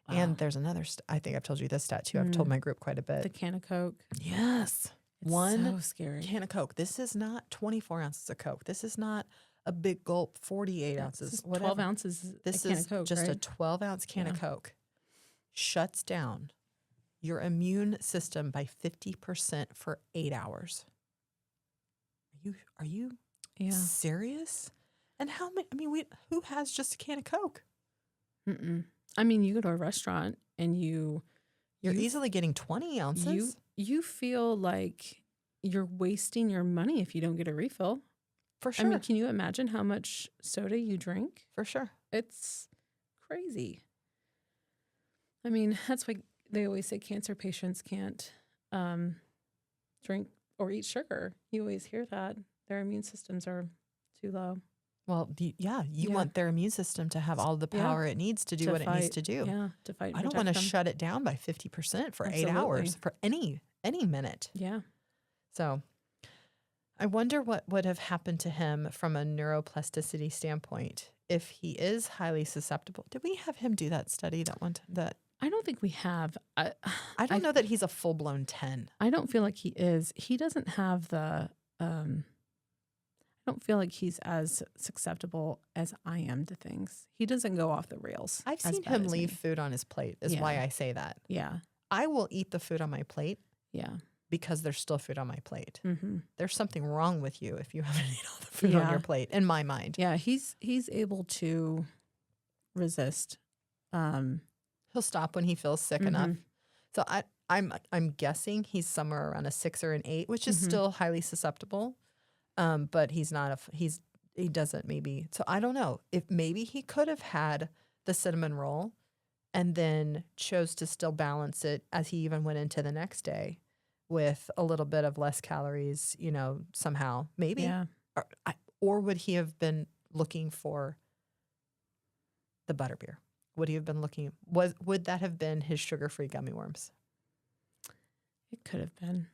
Wow. And there's another, I think I've told you this stat too. I've told my group quite a bit. The can of Coke. Yes. It's so scary. Can of Coke. This is not 24 ounces of Coke. This is not a big gulp, 48 ounces. This is 12 ounces. This a can is of Coke, just right? a 12-ounce can of Coke. Shuts down your immune system by 50% for 8 hours. Are you serious? And how many? I mean, who has just a can of Coke? I mean, you go to a restaurant and you're easily getting 20 ounces. You feel like you're wasting your money if you don't get a refill. For sure. I mean, can you imagine how much soda you drink? For sure. It's crazy. I mean, that's why they always say cancer patients can't drink or eat sugar. You always hear that. Their immune systems are too low. Well, you want their immune system to have all the power it needs to do what it needs to do. Yeah, to fight. I don't want to shut it down by 50% for 8 hours for any minute. Yeah. So I wonder what would have happened to him from a neuroplasticity standpoint if he is highly susceptible. Did we have him do that study that one time? I don't think we have. I don't know that he's a full-blown 10. I don't feel like he is. He doesn't have the I don't feel like he's as susceptible as I am to things. He doesn't go off the rails. I've seen him leave food on his plate is why I say that. Yeah. I will eat the food on my plate. Yeah. Because there's still food on my plate. Mm-hmm. There's something wrong with you if you haven't eaten all the food on your plate, in my mind. Yeah, he's able to resist. He'll stop when he feels sick enough. So I'm guessing he's somewhere around a 6 or an 8, which is still highly susceptible. But he's not he doesn't maybe. So I don't know if maybe he could have had the cinnamon roll and then chose to still balance it as he even went into the next day with a little bit of less calories, somehow maybe. Yeah. Or would he have been looking for the butterbeer? Would he have been looking, would that have been his sugar-free gummy worms? It could have been.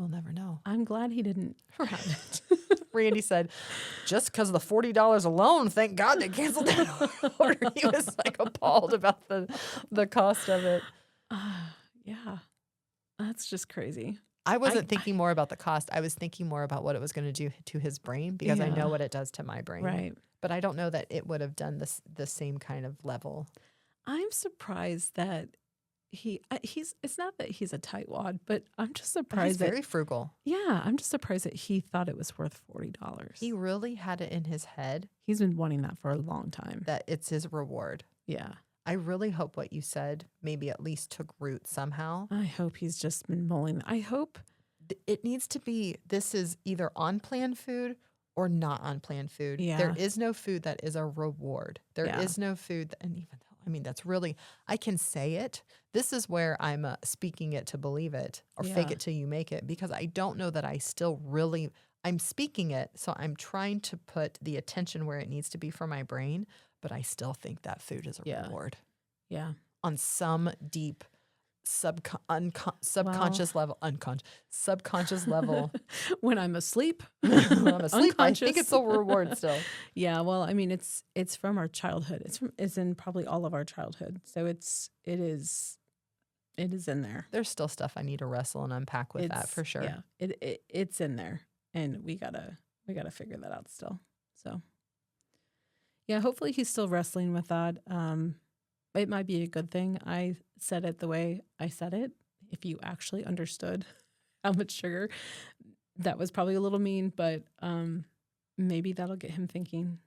We'll never know. I'm glad he didn't have it. Randy said, just because of the $40 alone, thank God they canceled that order. He was like appalled about the cost of it. Yeah, that's just crazy. I wasn't thinking more about the cost. I was thinking more about what it was going to do to his brain because I know what it does to my brain. Right. But I don't know that it would have done the same kind of level. I'm surprised that it's not that he's a tightwad, but I'm just surprised He's very frugal. Yeah, I'm just surprised that he thought it was worth $40. He really had it in his head. He's been wanting that for a long time. That it's his reward. Yeah. I really hope what you said maybe at least took root somehow. I hope he's just been mulling. I hope it needs to be, this is either on-plan food or not on-plan food. Yeah. There is no food that is a reward. There is no food, and even though, I mean, that's really, I can say it. This is where I'm speaking it to believe it or fake it till you make it, because I don't know that I still really, I'm speaking it. So I'm trying to put the attention where it needs to be for my brain, but I still think that food is a reward. Yeah. On some deep subconscious level, subconscious level. When I'm asleep, when I'm asleep, I think it's a reward still. Yeah, well, I mean, it's from our childhood. It's in probably all of our childhood. So it is in there. There's still stuff I need to wrestle and unpack with that for sure. Yeah, it's in there, and we gotta figure that out still. So yeah, hopefully he's still wrestling with that. It might be a good thing I said it the way I said it. If you actually understood how much sugar, that was probably a little mean, but maybe that'll get him thinking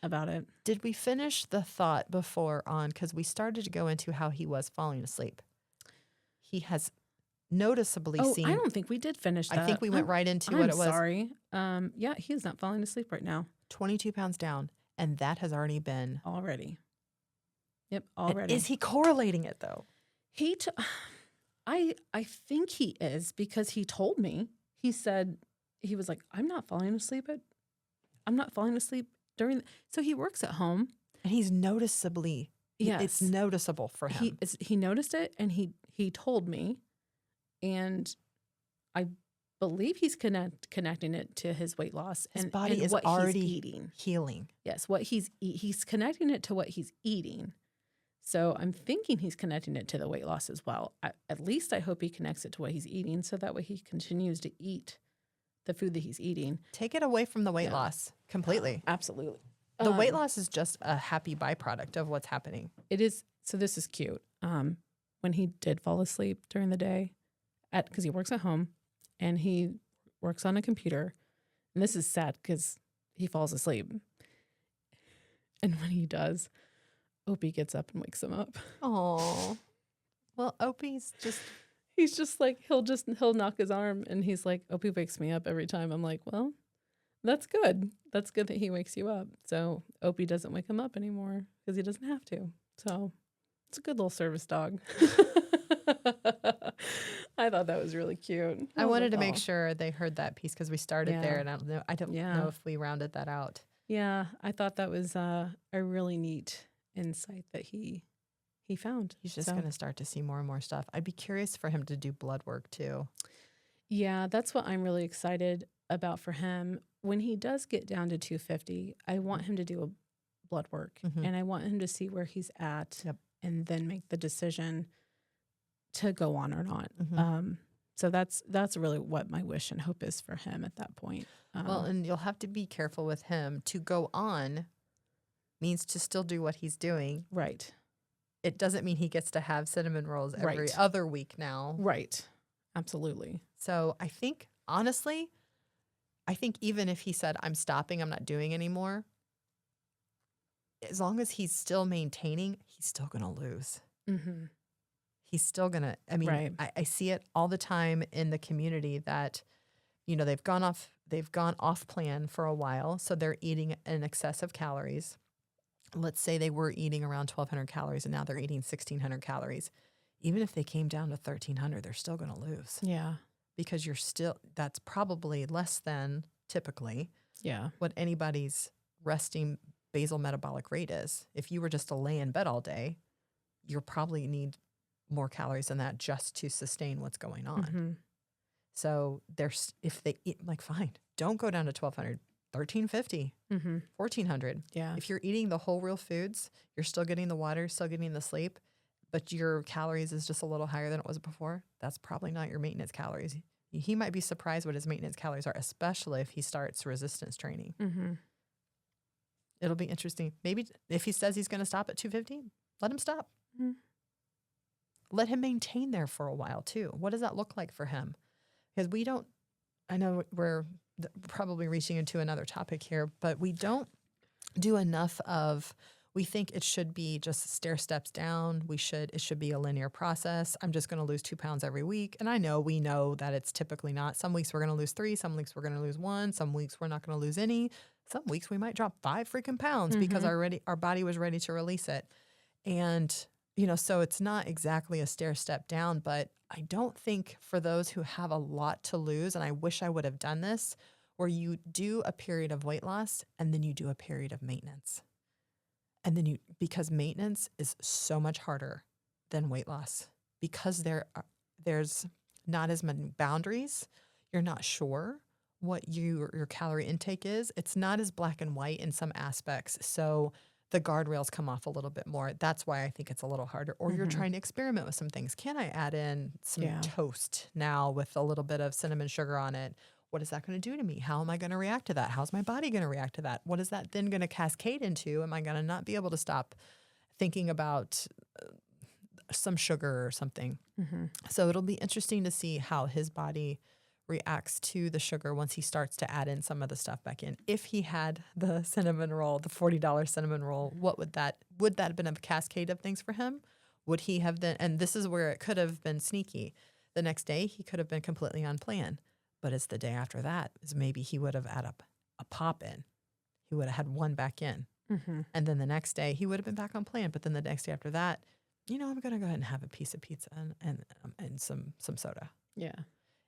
about it. Did we finish the thought before on, because we started to go into how he was falling asleep. He has noticeably seen. I don't think we did finish that. I think we went right into what it was. Sorry. Yeah, he is not falling asleep right now. 22 pounds down, and that has already been. Already. Yep, already. Is he correlating it though? I think he is, because he told me. He said, he was like, I'm not falling asleep during. So he works at home, and he's noticeably. Yes, it's noticeable for him. He noticed it, and he told me, and I believe he's connecting it to his weight loss. His and body is what already he's eating. Healing. Yes, what he's connecting it to what he's eating. So I'm thinking he's connecting it to the weight loss as well. At least I hope he connects it to what he's eating, so that way he continues to eat the food that he's eating. Take it away from the weight loss completely. Absolutely. The weight loss is just a happy byproduct of what's happening. It is. So this is cute. When he did fall asleep during the day, because he works at home and he works on a computer, and this is sad because he falls asleep. And when he does, Opie gets up and wakes him up. Oh, well, Opie's just. He's just like, he'll knock his arm, and he's like, Opie wakes me up every time. I'm like, well, that's good. That's good that he wakes you up. So Opie doesn't wake him up anymore because he doesn't have to. So it's a good little service dog. I thought that was really cute. I wanted to make sure they heard that piece because we started there, and I don't know if we rounded that out. Yeah, I thought that was a really neat insight that he found. He's just going to start to see more and more stuff. I'd be curious for him to do blood work too. Yeah, that's what I'm really excited about for him. When he does get down to 250, I want him to do a blood work, and I want him to see where he's at, and then make the decision to go on or not. So that's really what my wish and hope is for him at that point. Well, and you'll have to be careful with him. To go on means to still do what he's doing. Right. It doesn't mean he gets to have cinnamon rolls every other week now. Right. Absolutely. So I think, honestly, even if he said, I'm stopping, I'm not doing anymore, as long as he's still maintaining, he's still going to lose. Mm-hmm. He's still going to, I mean, I see it all the time in the community that, you know, they've gone off plan for a while. So they're eating in excess of calories. Let's say they were eating around 1,200 calories and now they're eating 1,600 calories. Even if they came down to 1,300, they're still going to lose. Yeah. Because that's probably less than typically what anybody's resting basal metabolic rate is. If you were just to lay in bed all day, you probably need more calories than that just to sustain what's going on. So if they eat, like, fine, don't go down to 1,200, 1,350, 1,400. Yeah. If you're eating the whole real foods, you're still getting the water, still getting the sleep, but your calories is just a little higher than it was before. That's probably not your maintenance calories. He might be surprised what his maintenance calories are, especially if he starts resistance training. It'll be interesting. Maybe if he says he's going to stop at 250, let him stop. Let him maintain there for a while too. What does that look like for him? Because I know we're probably reaching into another topic here, but we don't do enough we think it should be just stair steps down. It should be a linear process. I'm just going to lose 2 pounds every week. And we know that it's typically not. Some weeks we're going to lose 3. Some weeks we're going to lose 1. Some weeks we're not going to lose any. Some weeks we might drop 5 freaking pounds because our body was ready to release it. And, so it's not exactly a stair step down, but I don't think for those who have a lot to lose, and I wish I would have done this, where you do a period of weight loss and then you do a period of maintenance. And then because maintenance is so much harder than weight loss because there's not as many boundaries. You're not sure what your calorie intake is. It's not as black and white in some aspects. So the guardrails come off a little bit more. That's why I think it's a little harder. Or you're trying to experiment with some things. Can I add in some toast now with a little bit of cinnamon sugar on it? What is that going to do to me? How am I going to react to that? How's my body going to react to that? What is that then going to cascade into? Am I going to not be able to stop thinking about some sugar or something? So it'll be interesting to see how his body reacts to the sugar once he starts to add in some of the stuff back in. If he had the cinnamon roll, the $40 cinnamon roll, would that have been a cascade of things for him? Would he have then, and this is where it could have been sneaky. The next day he could have been completely on plan. But it's the day after that is maybe he would have had a pop in. He would have had one back in. And then the next day he would have been back on plan. But then the next day after that, I'm going to go ahead and have a piece of pizza and some soda. Yeah.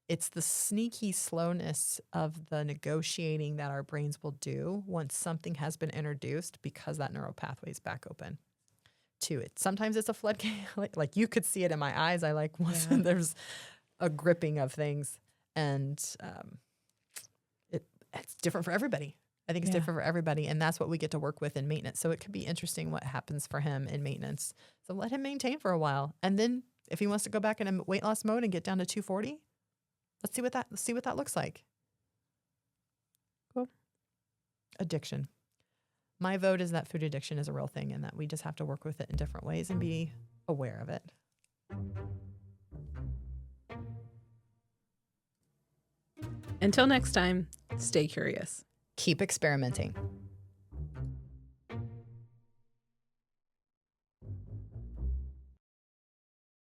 It's the sneaky slowness of the negotiating that our brains will do once something has been introduced because that neural pathway is back open to it. Sometimes it's a floodgate. like you could see it in my eyes. There's a gripping of things. And it's different for everybody. I think it's different for everybody. And that's what we get to work with in maintenance. So it could be interesting what happens for him in maintenance. So let him maintain for a while. And then if he wants to go back in a weight loss mode and get down to 240, let's see what that looks like. Cool. Addiction. My vote is that food addiction is a real thing and that we just have to work with it in different ways and be aware of it. Until next time, stay curious. Keep experimenting.